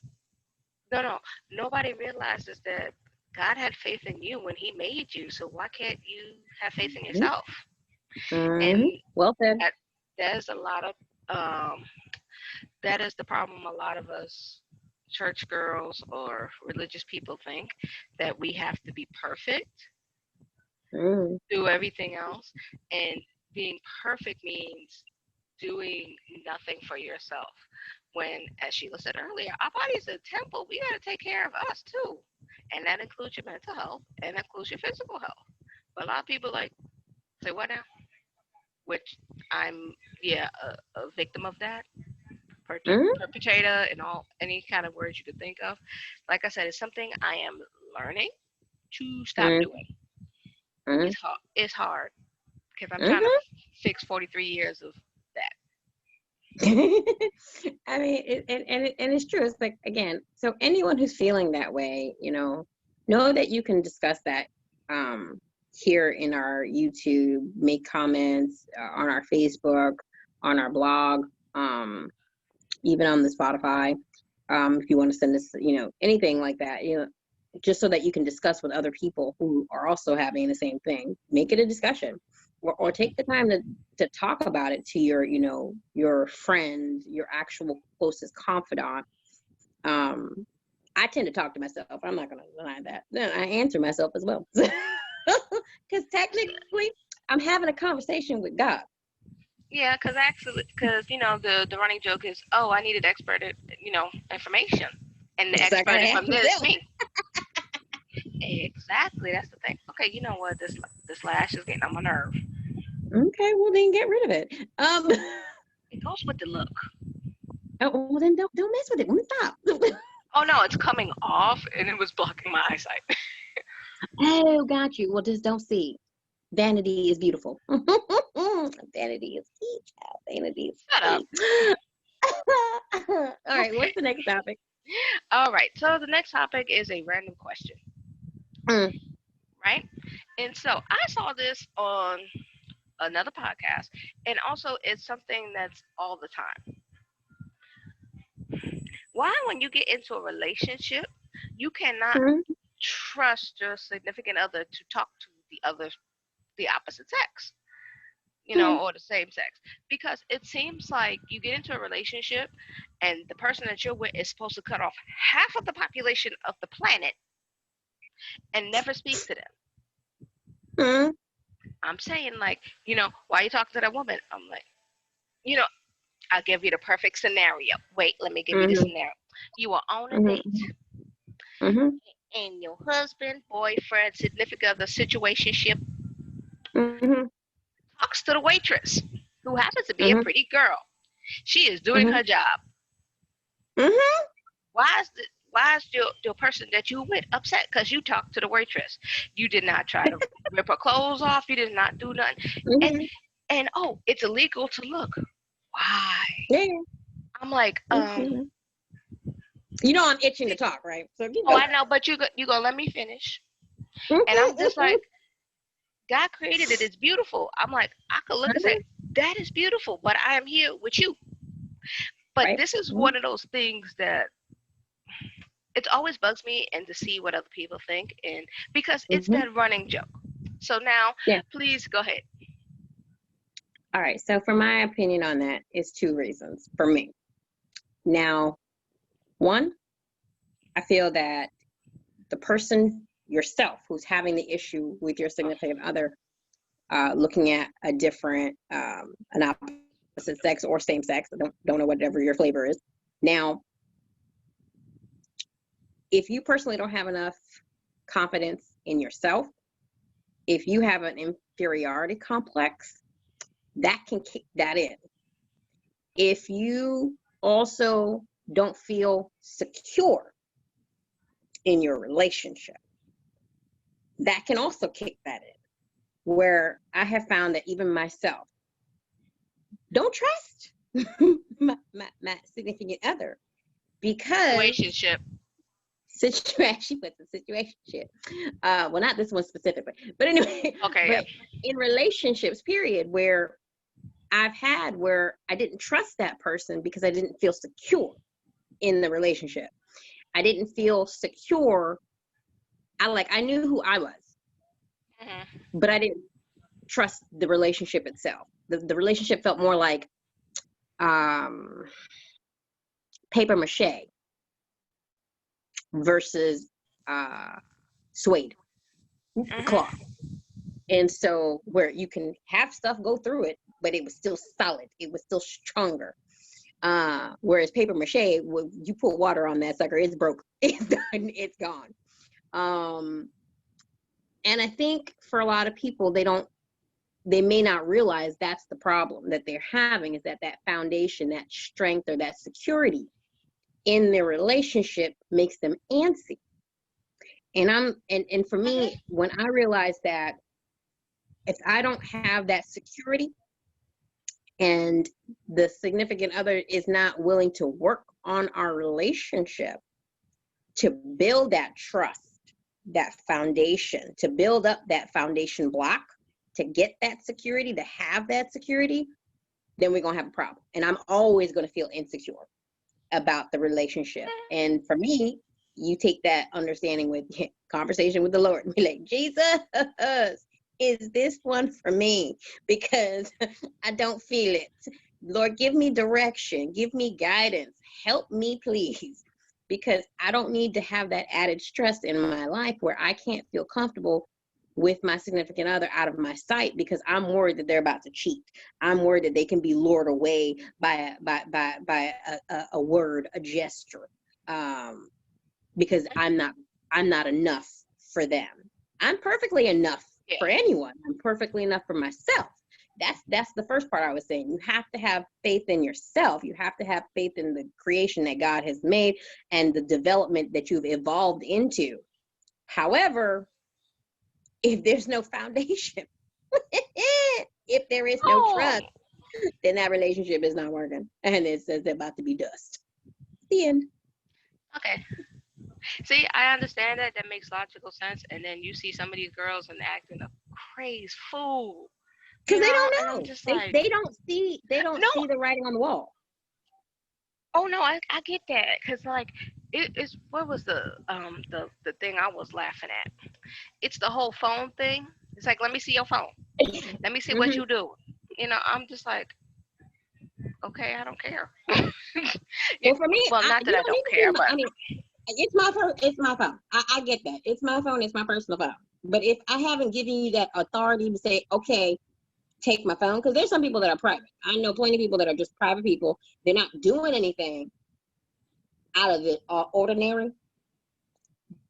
Nobody realizes that God had faith in you when He made you. So why can't you have faith in yourself? And well said. That is a lot of that is the problem. A lot of us church girls or religious people think that we have to be perfect, do everything else, and being perfect means doing nothing for yourself. When, as Sheila said earlier, our body is a temple. We got to take care of us too. And that includes your mental health and that includes your physical health. But a lot of people like, say what now? Which I'm, a victim of that. Perpetrator and all, any kind of words you could think of. Like I said, it's something I am learning to stop doing. It's hard because I'm trying to fix 43 years of that. I mean, and it's true. It's like, again, so anyone who's feeling that way, know that you can discuss that here in our YouTube, make comments on our Facebook, on our blog, even on the Spotify. If you want to send us, anything like that, just so that you can discuss with other people who are also having the same thing. Make it a discussion, or take the time to talk about it to your, your friend, your actual closest confidant. I tend to talk to myself. I'm not going to deny that. Then I answer myself as well. Because technically, I'm having a conversation with God. Yeah, because the running joke is, oh, I needed expert, information, and the expert from this me. Exactly, that's the thing. Okay, you know what? This lash is getting on my nerve. Okay, well then get rid of it. It goes with the look. Oh, well then don't mess with it. Stop. Oh no, it's coming off, and it was blocking my eyesight. Oh, got you. Well, just don't see. Vanity is beautiful. Vanity is key, child. Vanity is key. Shut up. All right, what's the next topic? All right, so the next topic is a random question. Right? And so I saw this on another podcast, and also it's something that's all the time. Why, when you get into a relationship, you cannot trust your significant other to talk to the opposite sex, or the same sex? Because it seems like you get into a relationship and the person that you're with is supposed to cut off half of the population of the planet and never speak to them. I'm saying, like, why are you talking to that woman? I'm like, I'll give you the perfect scenario. Wait, let me give you the scenario. You are on a date. And your husband, boyfriend, significant other, situationship talks to the waitress, who happens to be a pretty girl. She is doing her job. Why is your person that you with upset? Because you talked to the waitress. You did not try to rip her clothes off. You did not do nothing. And oh, it's illegal to look. Why? Yeah. I'm like, I'm itching to talk, right? So I know, but you gonna let me finish. And I'm just like, God created it. It's beautiful. I'm like, I could look and say, that is beautiful, but I am here with you. But this is one of those things that it always bugs me, and to see what other people think, and because it's that running joke. So now, please go ahead. All right. So for my opinion on that is 2 reasons for me. Now, 1, I feel that the person yourself who's having the issue with your significant other, looking at a different, an opposite sex or same sex, I don't know whatever your flavor is. Now, if you personally don't have enough confidence in yourself, if you have an inferiority complex, that can kick that in. If you also don't feel secure in your relationship, that can also kick that in. Where I have found that even myself, don't trust my significant other, because situationship. Well, not this one specifically, but anyway. Okay. But in relationships, period, where I've had where I didn't trust that person because I didn't feel secure in the relationship. I didn't feel secure. I knew who I was, but I didn't trust the relationship itself. The relationship felt more like paper mache versus suede cloth. And so where you can have stuff go through it, but it was still solid. It was still stronger. Whereas paper mache, you put water on that sucker, it's broke. It's done. It's gone. And I think for a lot of people, they may not realize that's the problem that they're having, is that foundation, that strength, or that security in their relationship makes them antsy. And for me, when I realized that if I don't have that security and the significant other is not willing to work on our relationship to build that trust, that foundation, to build up that foundation block, to get that security, to have that security, then we're going to have a problem. And I'm always going to feel insecure about the relationship. And for me, you take that understanding with conversation with the Lord and be like, Jesus, is this one for me? Because I don't feel it. Lord, give me direction, give me guidance, help me, please. Because I don't need to have that added stress in my life where I can't feel comfortable with my significant other out of my sight, because I'm worried that they're about to cheat. I'm worried that they can be lured away by a word, a gesture, because I'm not enough for them. I'm perfectly enough for anyone. I'm perfectly enough for myself. That's the first part I was saying. You have to have faith in yourself. You have to have faith in the creation that God has made and the development that you've evolved into. However, if there's no foundation, if there is no trust, then that relationship is not working. And it says they're about to be dust. The end. Okay. See, I understand that. That makes logical sense. And then you see some of these girls and acting a crazy fool. Because they don't know. They don't see the writing on the wall. Oh no, I get that. Because like it's what was the thing I was laughing at? It's the whole phone thing. It's like, let me see your phone. Let me see what you do. You know, I'm just like, okay, I don't care. Well, for me, not that I don't care, but I mean, it's my phone. It's my phone. I get that. It's my phone. It's my personal phone. But if I haven't given you that authority to say, okay, take my phone, because there's some people that are private. I know plenty of people that are just private people. They're not doing anything out of the ordinary,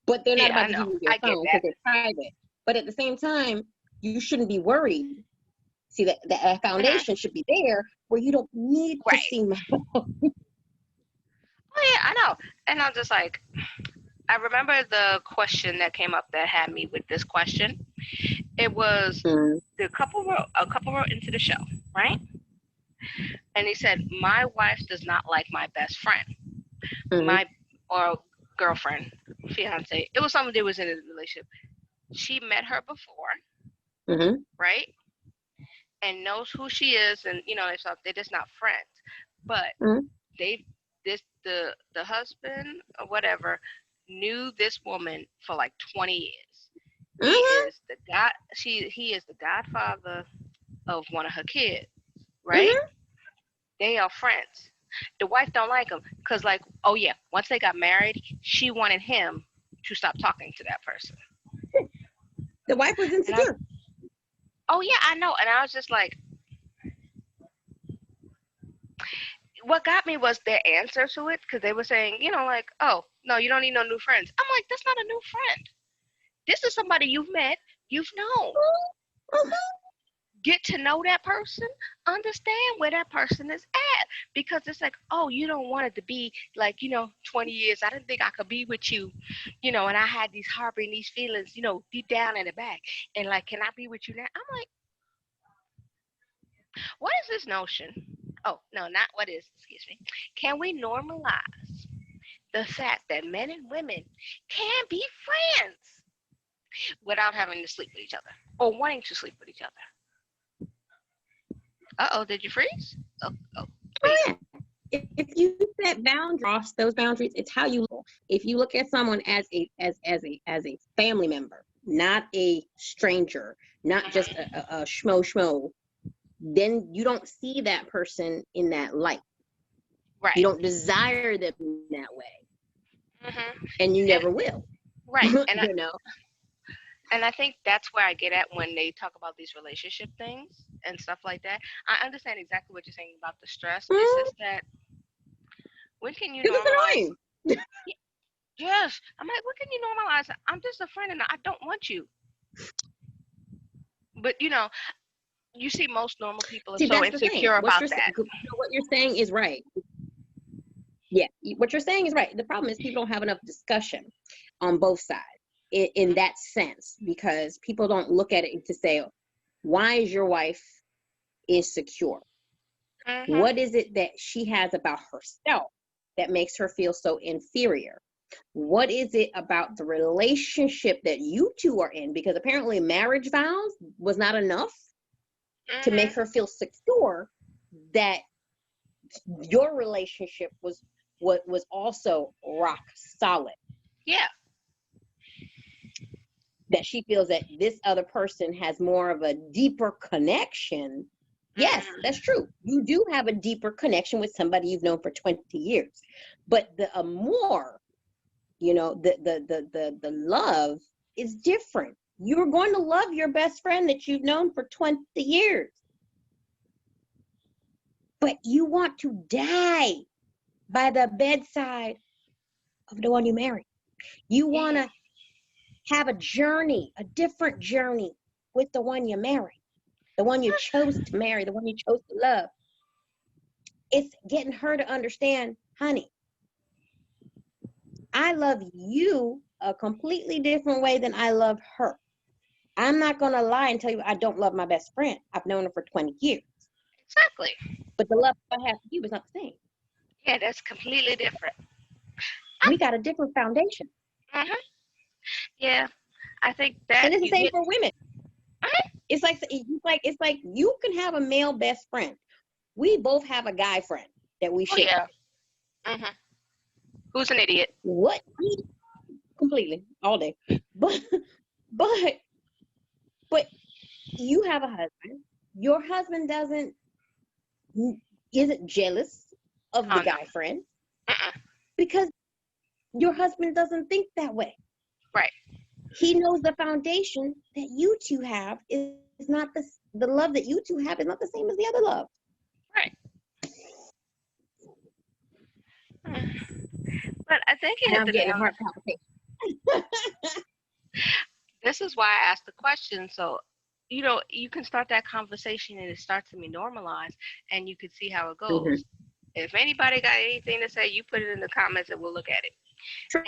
but they're not about to give you their phone because they're private. But at the same time, you shouldn't be worried. See, that foundation should be there where you don't need to see my phone. Oh yeah, I know. And I'm just like, I remember the question that came up that had me with this question. It was a couple wrote into the show, right? And he said, my wife does not like my best friend, or girlfriend, fiance. It was someone that was in a relationship. She met her before, right? And knows who she is, and you know, they're just not friends. But the husband or whatever knew this woman for like 20 years. He is the godfather of one of her kids, right? They are friends. The wife don't like him because, like, oh yeah, once they got married, she wanted him to stop talking to that person. The wife was insecure. Oh yeah, I know. And I was just like, what got me was their answer to it, because they were saying, you know, like, oh no, you don't need no new friends. I'm like, that's not a new friend. This is somebody you've met, you've known. Get to know that person, understand where that person is at. Because it's like, oh, you don't want it to be like, you know, 20 years. I didn't think I could be with you, you know, and I had these harboring these feelings, you know, deep down in the back. And like, can I be with you now? I'm like, what is this notion? Oh, no, not what is, excuse me. Can we normalize the fact that men and women can be friends without having to sleep with each other or wanting to sleep with each other? Uh-oh, did you freeze? Oh, yeah. If you set boundaries, cross those boundaries, it's how you look. If you look at someone as a family member, not a stranger, not just a schmo, then you don't see that person in that light. Right. You don't desire them in that way. And you never will. Right. And you know. And I think that's where I get at when they talk about these relationship things. and stuff like that. I understand exactly what you're saying about the stress. It's just that when can you normalize? Yes, I'm like, when can you normalize? I'm just a friend and I don't want you. But you see, most normal people are so insecure about that. What you're saying is right. Yeah, what you're saying is right. The problem is people don't have enough discussion on both sides in that sense, because people don't look at it to say, why is your wife insecure? Mm-hmm. What is it that she has about herself that makes her feel so inferior? What is it about the relationship that you two are in? Because apparently marriage vows was not enough to make her feel secure that your relationship was also rock solid. Yeah. That she feels that this other person has more of a deeper connection. Yes, that's true. You do have a deeper connection with somebody you've known for 20 years. But the amour, the love is different. You're going to love your best friend that you've known for 20 years. But you want to die by the bedside of the one you married. You want to have a journey, a different journey with the one you married, the one you chose to marry, the one you chose to love. It's getting her to understand, honey, I love you a completely different way than I love her. I'm not going to lie and tell you I don't love my best friend. I've known her for 20 years. Exactly. But the love I have for you is not the same. Yeah, that's completely different. We got a different foundation. Mm-hmm. Yeah, I think that. And it's the same for women. It's like you can have a male best friend. We both have a guy friend that we share. Yeah. Mm-hmm. Who's an idiot? What? Completely, all day. But you have a husband. Your husband isn't jealous of the guy friend because your husband doesn't think that way. Right. He knows the foundation that you two have is not the love that you two have is not the same as the other love. Right. But I think you have to get a heart palpitation. This is why I asked the question. So, you can start that conversation and it starts to be normalized and you can see how it goes. Mm-hmm. If anybody got anything to say, you put it in the comments and we'll look at it. True.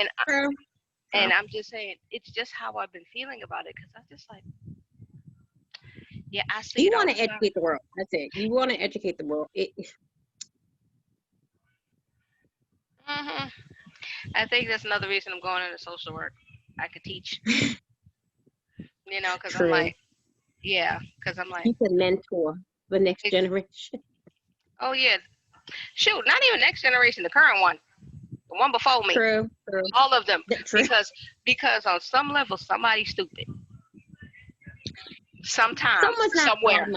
And I'm just saying, it's just how I've been feeling about it because I'm just like, yeah, I see. You want to educate the world. That's it. You want to educate the world. Mm-hmm. I think that's another reason I'm going into social work. I could teach. Because I'm like, because I'm like. You could mentor the next generation. Oh, yeah. Shoot, not even next generation, the current one. The one before me. True. All of them. True. Because on some level, somebody's stupid. Sometimes, someone's not somewhere.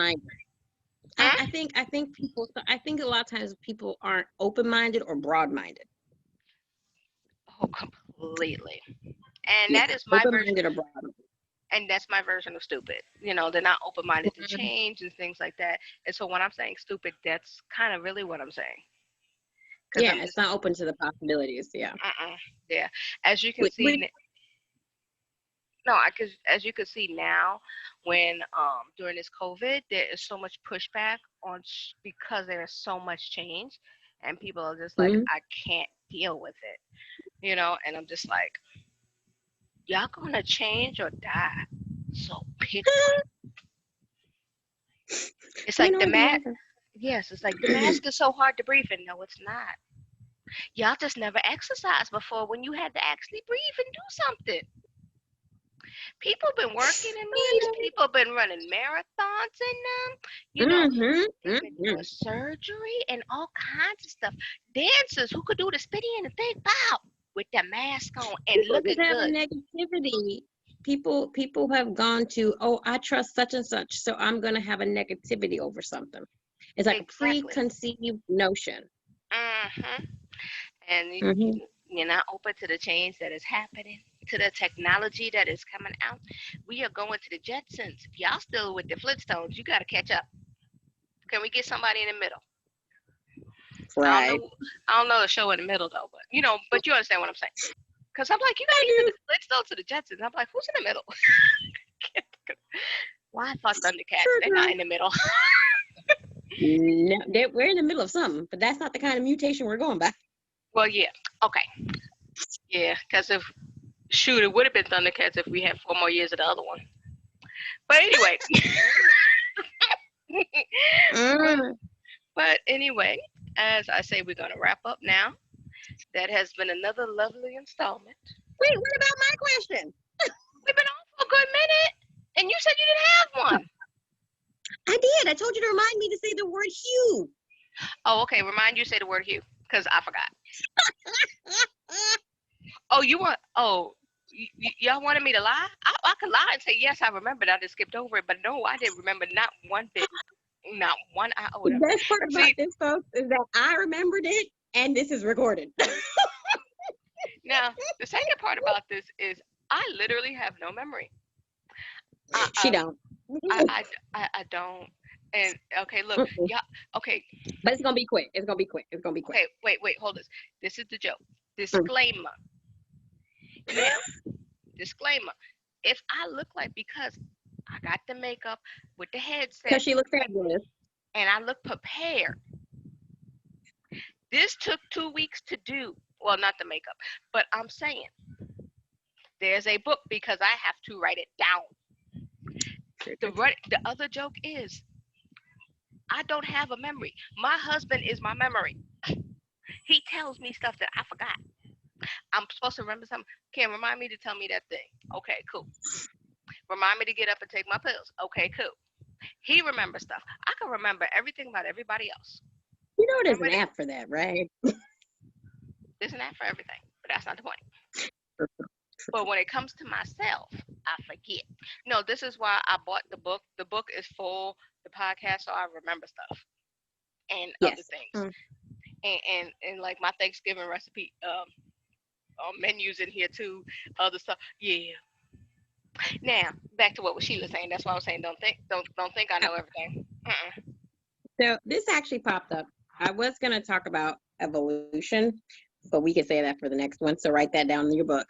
I think a lot of times people aren't open-minded or broad-minded. Oh, completely. And that is my version. And that's my version of stupid. They're not open-minded to change and things like that. And so when I'm saying stupid, that's kind of really what I'm saying. Yeah, it's not open to the possibilities. Yeah. Yeah. As you can see. As you can see now, when during this COVID, there is so much pushback because there is so much change, and people are just like, I can't deal with it, and I'm just like, y'all gonna change or die, so pick one. It's like the mask. Yes, it's like the mask is so hard to breathe in. No, it's not. Y'all just never exercised before when you had to actually breathe and do something. People been working in these. People been running marathons in them. They've been doing surgery and all kinds of stuff. Dancers who could do the spitty and the thing, pow, with their mask on and looking good. Negativity. People have gone to, I trust such and such, so I'm going to have a negativity over something. It's like a preconceived notion. And you're not open to the change that is happening, to the technology that is coming out. We are going to the Jetsons. If y'all still with the Flintstones, you got to catch up. Can we get somebody in the middle? Right. I don't know the show in the middle though, but you understand what I'm saying. Because I'm like, let's go to the Jetsons. I'm like, who's in the middle? Why I thought Thundercats? They're not in the middle. No, we're in the middle of something, but that's not the kind of mutation we're going by. Well, yeah. Okay. Yeah, because it would have been Thundercats if we had 4 more years of the other one. But anyway. But anyway, as I say, we're going to wrap up now. That has been another lovely installment. Wait, what about my question? We've been on for a good minute, and you said you didn't have one. I did. I told you to remind me to say the word hue. Oh, okay. Remind you to say the word hue, because I forgot. Oh, y'all wanted me to lie? I could lie and say, yes, I remembered. I just skipped over it. But no, I didn't remember not one bit. Not one iota. The best part about this, folks, is that I remembered it, and this is recorded. Now, the second part about this is I literally have no memory. She don't. I don't. And okay, look, yeah, okay. But it's gonna be quick. It's gonna be quick. Okay, wait, hold this. This is the joke. Disclaimer. Now, disclaimer. If I look like, because I got the makeup with the headset. Because she looks fabulous. And I look prepared. This took 2 weeks to do. Well, not the makeup, but I'm saying there's a book because I have to write it down. The other joke is I don't have a memory. My husband is my memory. He tells me stuff that I forgot. I'm supposed to remember something. Can remind me to tell me that thing. Okay, cool. Remind me to get up and take my pills. Okay, cool. He remembers stuff. I can remember everything about everybody else. You know there's an app for that, right? There's an app for everything, but that's not the point. But when it comes to myself, I forget. No, this is why I bought the book. The book is for the podcast, so I remember stuff and other things. And like my Thanksgiving recipe menus in here too, other stuff. Yeah. Now back to what Sheila saying. That's why I was saying don't think I know everything. So this actually popped up. I was gonna talk about evolution, but we can say that for the next one. So write that down in your book.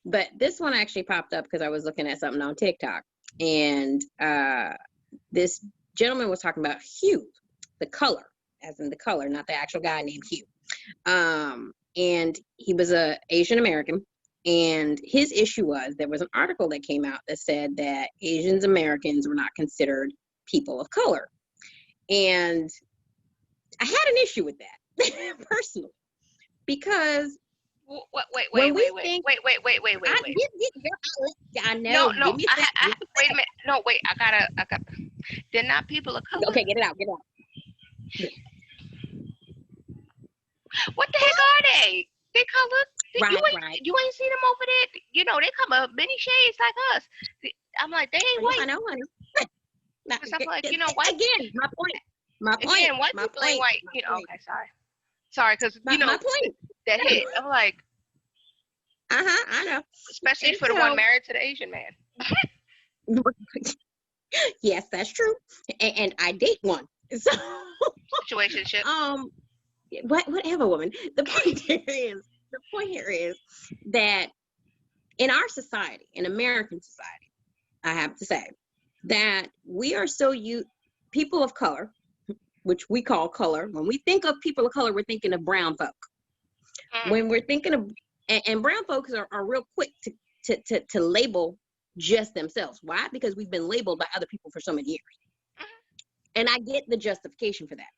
But this one actually popped up because I was looking at something on TikTok, and this gentleman was talking about hue, the color, as in the color, not the actual guy named Hugh. And he was a Asian American, and his issue was there was an article that came out that said that Asian Americans were not considered people of color, and I had an issue with that personally because wait. I know. No, wait a minute. No, wait. I got. They're not people of color. Okay, get it out. What the heck are they? They colored. Right. You ain't seen them over there. You know, they come up many shades like us. I'm like, they ain't white. I know. I'm like, white. Again, my point. Again, white people ain't white. Okay, sorry, because my point. That hit. I'm like, I know. Especially and for the one married to the Asian man. Yes, that's true. And I date one. So situationship. Whatever, woman. The point here is that in our society, in American society, I have to say that we are so people of color, which we call color. When we think of people of color, we're thinking of brown folk. When we're thinking of, and brown folks are real quick to label just themselves. Why? Because we've been labeled by other people for so many years. And I get the justification for that.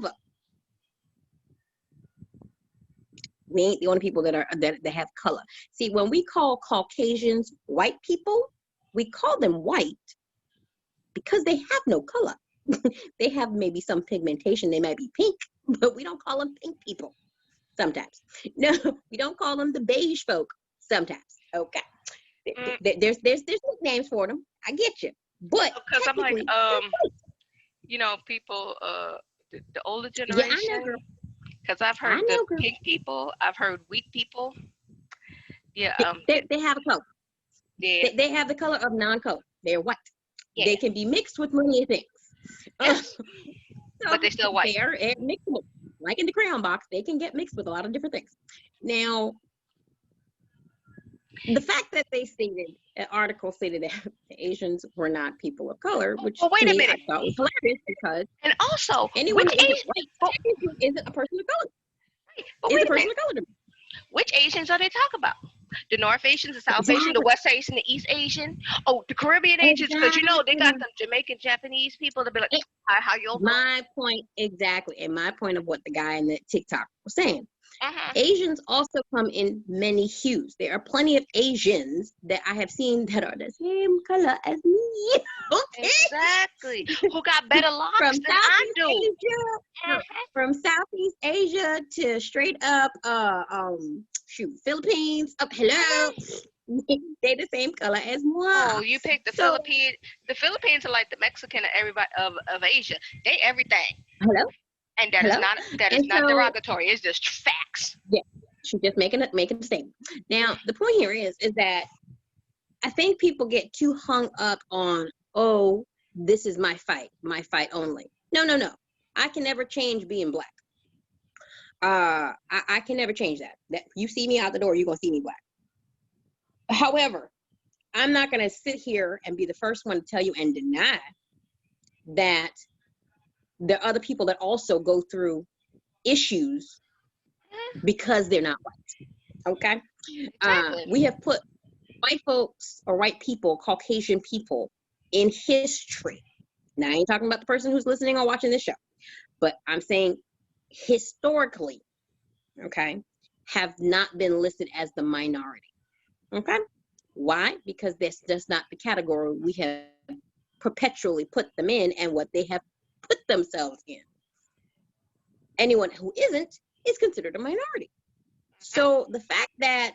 However, we ain't the only people that have color. See, when we call Caucasians white people, we call them white because they have no color. They have maybe some pigmentation. They might be pink, but we don't call them pink people sometimes. No, we don't call them the beige folk sometimes. Okay. There's nicknames for them. I get you. But because I'm like, people, the older generation, because I've heard the pink people, I've heard weak people. Yeah. They have a color. Yeah. They have the color of non-color. They're white. Yeah. They can be mixed with many things. Yes. So but they're still white. They are mixable. Like in the crayon box, they can get mixed with a lot of different things. Now, the fact that they stated, an article stated that Asians were not people of color, which wait to a me minute. I thought was hilarious, because and also anyone who isn't white isn't a person of color. But is wait a person of color. Which Asians are they talking about? The North Asians, the South Asian, the West Asian, the East Asian? Oh, the Caribbean Asians, because you know they got them Jamaican Japanese people to be like, how you? My point, exactly, and my point of what the guy in the TikTok was saying. Asians also come in many hues. There are plenty of Asians that I have seen that are the same color as me. Okay? Exactly. Who got better locks than I do. Asia, from Southeast Asia to straight up Philippines. Hello. They the same color as moi. Oh, you picked the Philippines. The Philippines are like the Mexican of everybody of Asia. They everything. Hello. And that is not derogatory. It's just facts. Yeah, she's just making a statement. Now, the point here is that I think people get too hung up on, oh, this is my fight only. No. I can never change being black. I can never change that. That you see me out the door, you're gonna see me black. However, I'm not gonna sit here and be the first one to tell you and deny that there are other people that also go through issues because they're not white. Okay. Exactly. We have put white folks or white people, Caucasian people, in history. Now I ain't talking about the person who's listening or watching this show, but I'm saying historically, okay, have not been listed as the minority. Okay. Why? Because that's just not the category we have perpetually put them in and what they have put themselves in. Anyone who isn't is considered a minority. So the fact that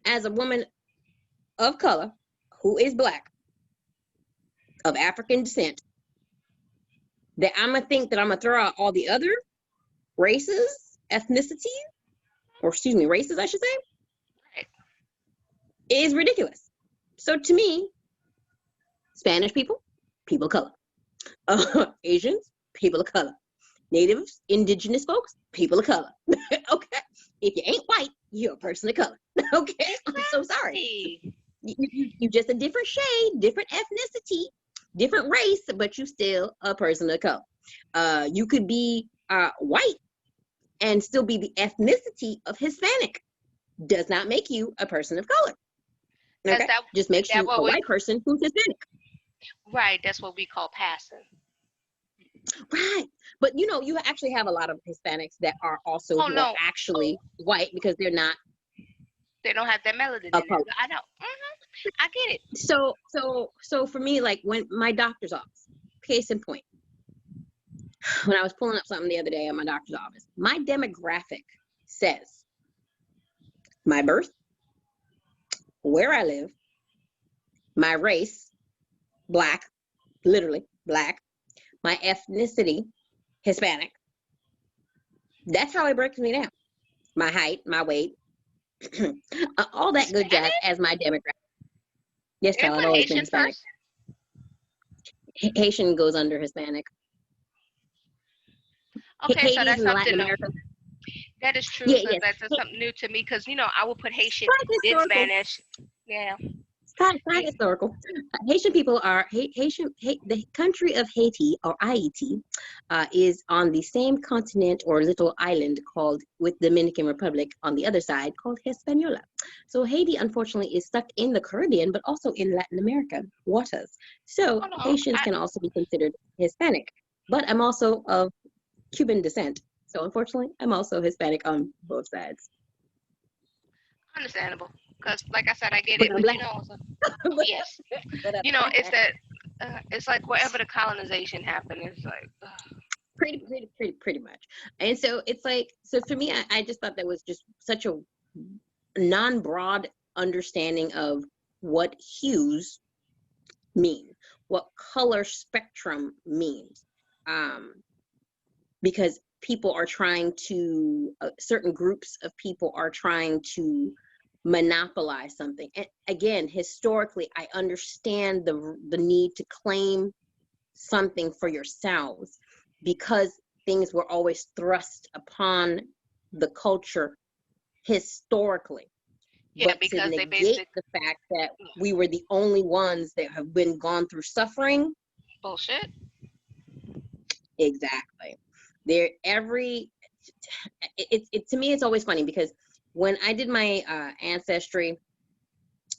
as a woman of color who is black, of African descent, that I'm gonna think that I'm gonna throw out all the other races, ethnicities, or excuse me, races, I should say, is ridiculous. So to me, Spanish people of color. Asians, people of color. Natives, indigenous folks, people of color. Okay. If you ain't white, you're a person of color. Okay. I'm so sorry. You just a different shade, different ethnicity, different race, but you still a person of color. You could be white and still be the ethnicity of Hispanic. Does not make you a person of color. Okay. Just makes you a white person who's Hispanic. Right. That's what we call passing. Right. But you know, you actually have a lot of Hispanics that are also are actually white because they don't have that melanin in it. I know. I get it. So for me, like when my doctor's office, case in point, when I was pulling up something the other day at my doctor's office, my demographic says my birth, where I live, my race, black, literally black, my ethnicity, Hispanic. That's how it breaks me down. My height, my weight, all that good jazz as my demographic. Yes, child, I've always been Hispanic. Haitian goes under Hispanic. Okay, so that's something new. That is true. Yeah, that's something new to me because, you know, I would put Haitian in Spanish. Yeah. It's not historical. Haitian people are the country of Haiti, or Haiti, is on the same continent or little island called, with Dominican Republic on the other side, called Hispaniola. So Haiti, unfortunately, is stuck in the Caribbean, but also in Latin America waters. So Haitians can also be considered Hispanic. But I'm also of Cuban descent. So unfortunately, I'm also Hispanic on both sides. Understandable. Because, like I said, I get it, but you know, yes, you know, it's that, it's like wherever the colonization happened, it's like pretty much. And so it's like, so for me, I just thought that was just such a non-broad understanding of what hues mean, what color spectrum means, because people are trying to, certain groups of people are trying to monopolize something. And again, historically, I understand the need to claim something for yourselves because things were always thrust upon the culture historically. Yeah, but because to they negate the fact that we were the only ones that have been gone through suffering. Bullshit. Exactly. It to me, it's always funny because when I did my ancestry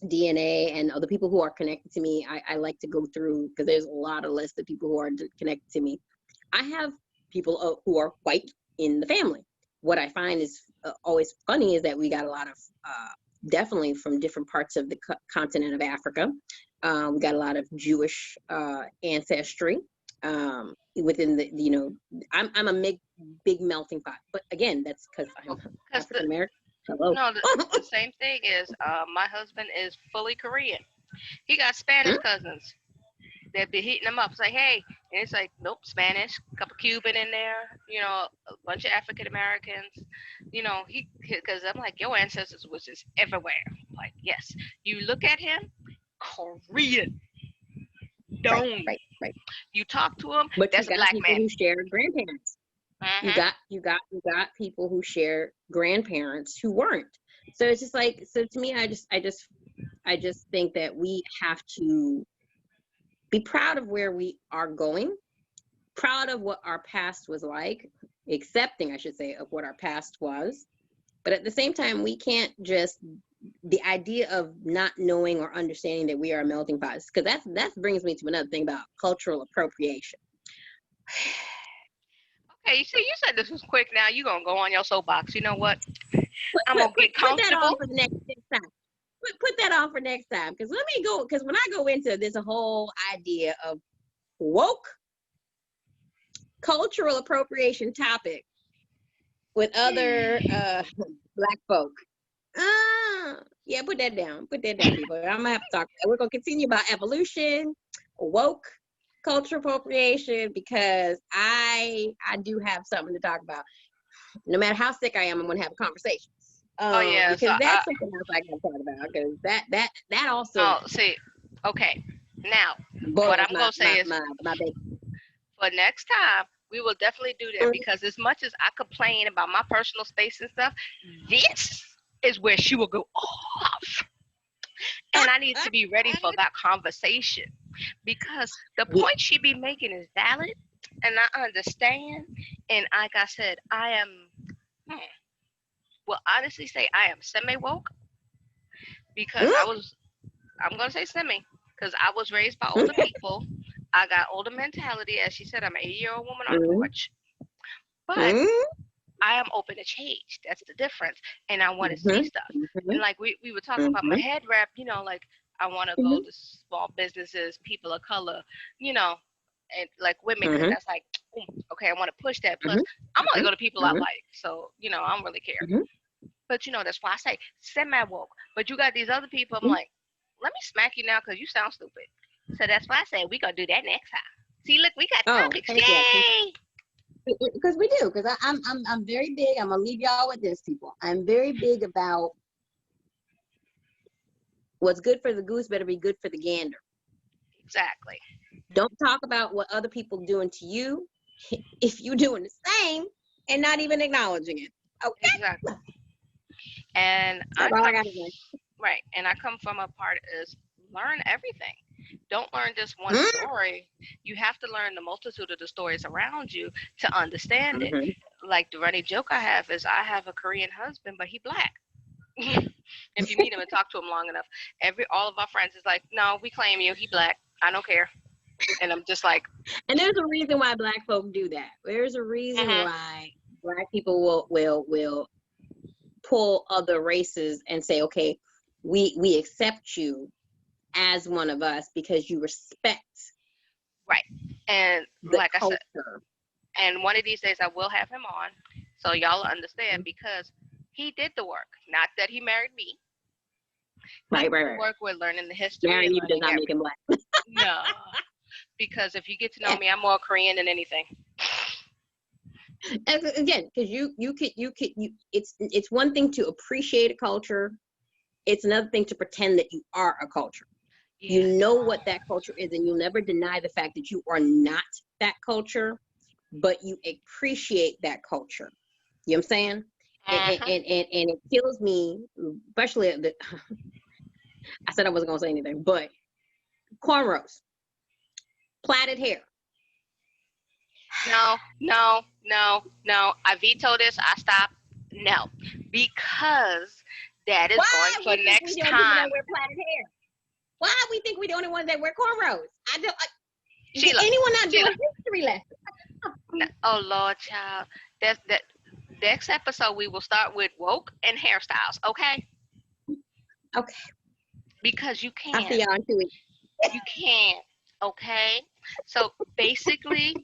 DNA and the people who are connected to me, I like to go through because there's a lot of lists of people who are connected to me. I have people who are white in the family. What I find is always funny is that we got a lot of definitely from different parts of the continent of Africa. We got a lot of Jewish ancestry within the, you know, I'm a big melting pot. But again, that's because I'm African American. Hello. No, the same thing is my husband is fully Korean. He got Spanish cousins that be hitting him up. It's like, hey, and it's like, nope, Spanish, a couple Cuban in there, you know, a bunch of African Americans, you know, because I'm like, your ancestors was just everywhere. Like, yes, you look at him, Korean. Right. You talk to him, but that's you got black people man. who share grandparents. Mm-hmm. You got people who share grandparents who weren't. So it's just like, so to me, I just think that we have to be proud of where we are going, proud of what our past was like, accepting, I should say, of what our past was. But at the same time, we can't just, the idea of not knowing or understanding that we are a melting pot, because that brings me to another thing about cultural appropriation. Okay, you see, you said this was quick. Now you're going to go on your soapbox. You know what? I'm going to get comfortable. Put that on for the next time. Put that on for next time. Because when I go into this whole idea of woke cultural appropriation topic with other black folk. Yeah, put that down, people. I'm gonna have to talk. We're gonna continue about evolution, woke cultural appropriation, because I do have something to talk about. No matter how sick I am, I'm gonna have a conversation. Because so that's something else I can talk about. Because that also. Oh, see, okay. Now, what I'm gonna say is, for next time, we will definitely do that, because as much as I complain about my personal space and stuff, this is where she will go off. And I need to be ready for that conversation, because the point she be making is valid, and I understand. And like I said, I am, will honestly say I am semi-woke, because I'm going to say semi, because I was raised by older people. I got older mentality. As she said, I'm an 80-year-old woman on the porch. But I am open to change. That's the difference. And I want to see stuff. And like we were talking about my head wrap, you know, like I want to go to small businesses, people of color, you know, and like women, because that's like, okay, I want to push that. Plus, I'm only going to people I like. So, you know, I don't really care. But, you know, that's why I say semi-woke. But you got these other people, I'm like, let me smack you now because you sound stupid. So that's why I say we're going to do that next time. See, look, we got topics. Yay! Because we do. Because I'm very big. I'm going to leave y'all with this, people. I'm very big about what's good for the goose better be good for the gander. Exactly. Don't talk about what other people doing to you if you're doing the same and not even acknowledging it. Okay? Exactly. And right. And I come from a part is learn everything. Don't learn just one story. You have to learn the multitude of the stories around you to understand it. Like the running joke I have is I have a Korean husband, but he black. If you meet him and talk to him long enough, all of our friends is like, no, we claim you. He black. I don't care. And I'm just like. And there's a reason why black folk do that. There's a reason why black people will pull other races and say, okay, we accept you as one of us because you respect and like culture. I said, and one of these days I will have him on so y'all understand, because he did the work. Not that he married me. Right. Work with learning the history. Marrying you does not make him black. No, because if you get to know me, I'm more Korean than anything. Again, because you it's one thing to appreciate a culture It's another thing to pretend that you are a culture. Yeah. You know what that culture is, and you'll never deny the fact that you are not that culture, but you appreciate that culture. You know what I'm saying? And it kills me, especially I said I wasn't gonna say anything, but cornrows, plaited hair. No. I veto this. I stop. No, because that is going for next time. Wear plaited hair? Why we think we're the only ones that wear cornrows? Did anyone not do a history lesson? Oh Lord, child. That next episode we will start with woke and hairstyles. Okay. Okay. Because you can't. I'll see y'all in 2 weeks. You can't. Okay. So basically,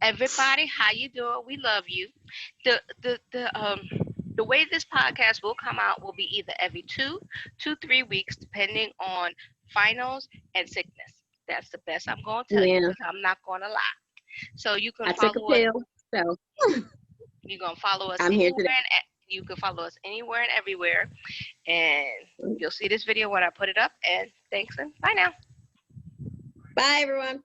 everybody, how you doing? We love you. The way this podcast will come out will be either every 2 to 3 weeks, depending on finals and sickness. That's the best I'm going to tell you, because I'm not going to lie. So you can follow took a pill, so you're going to follow us. I'm here today. You can follow us anywhere and everywhere, and you'll see this video when I put it up. And thanks, and bye now. Bye, everyone.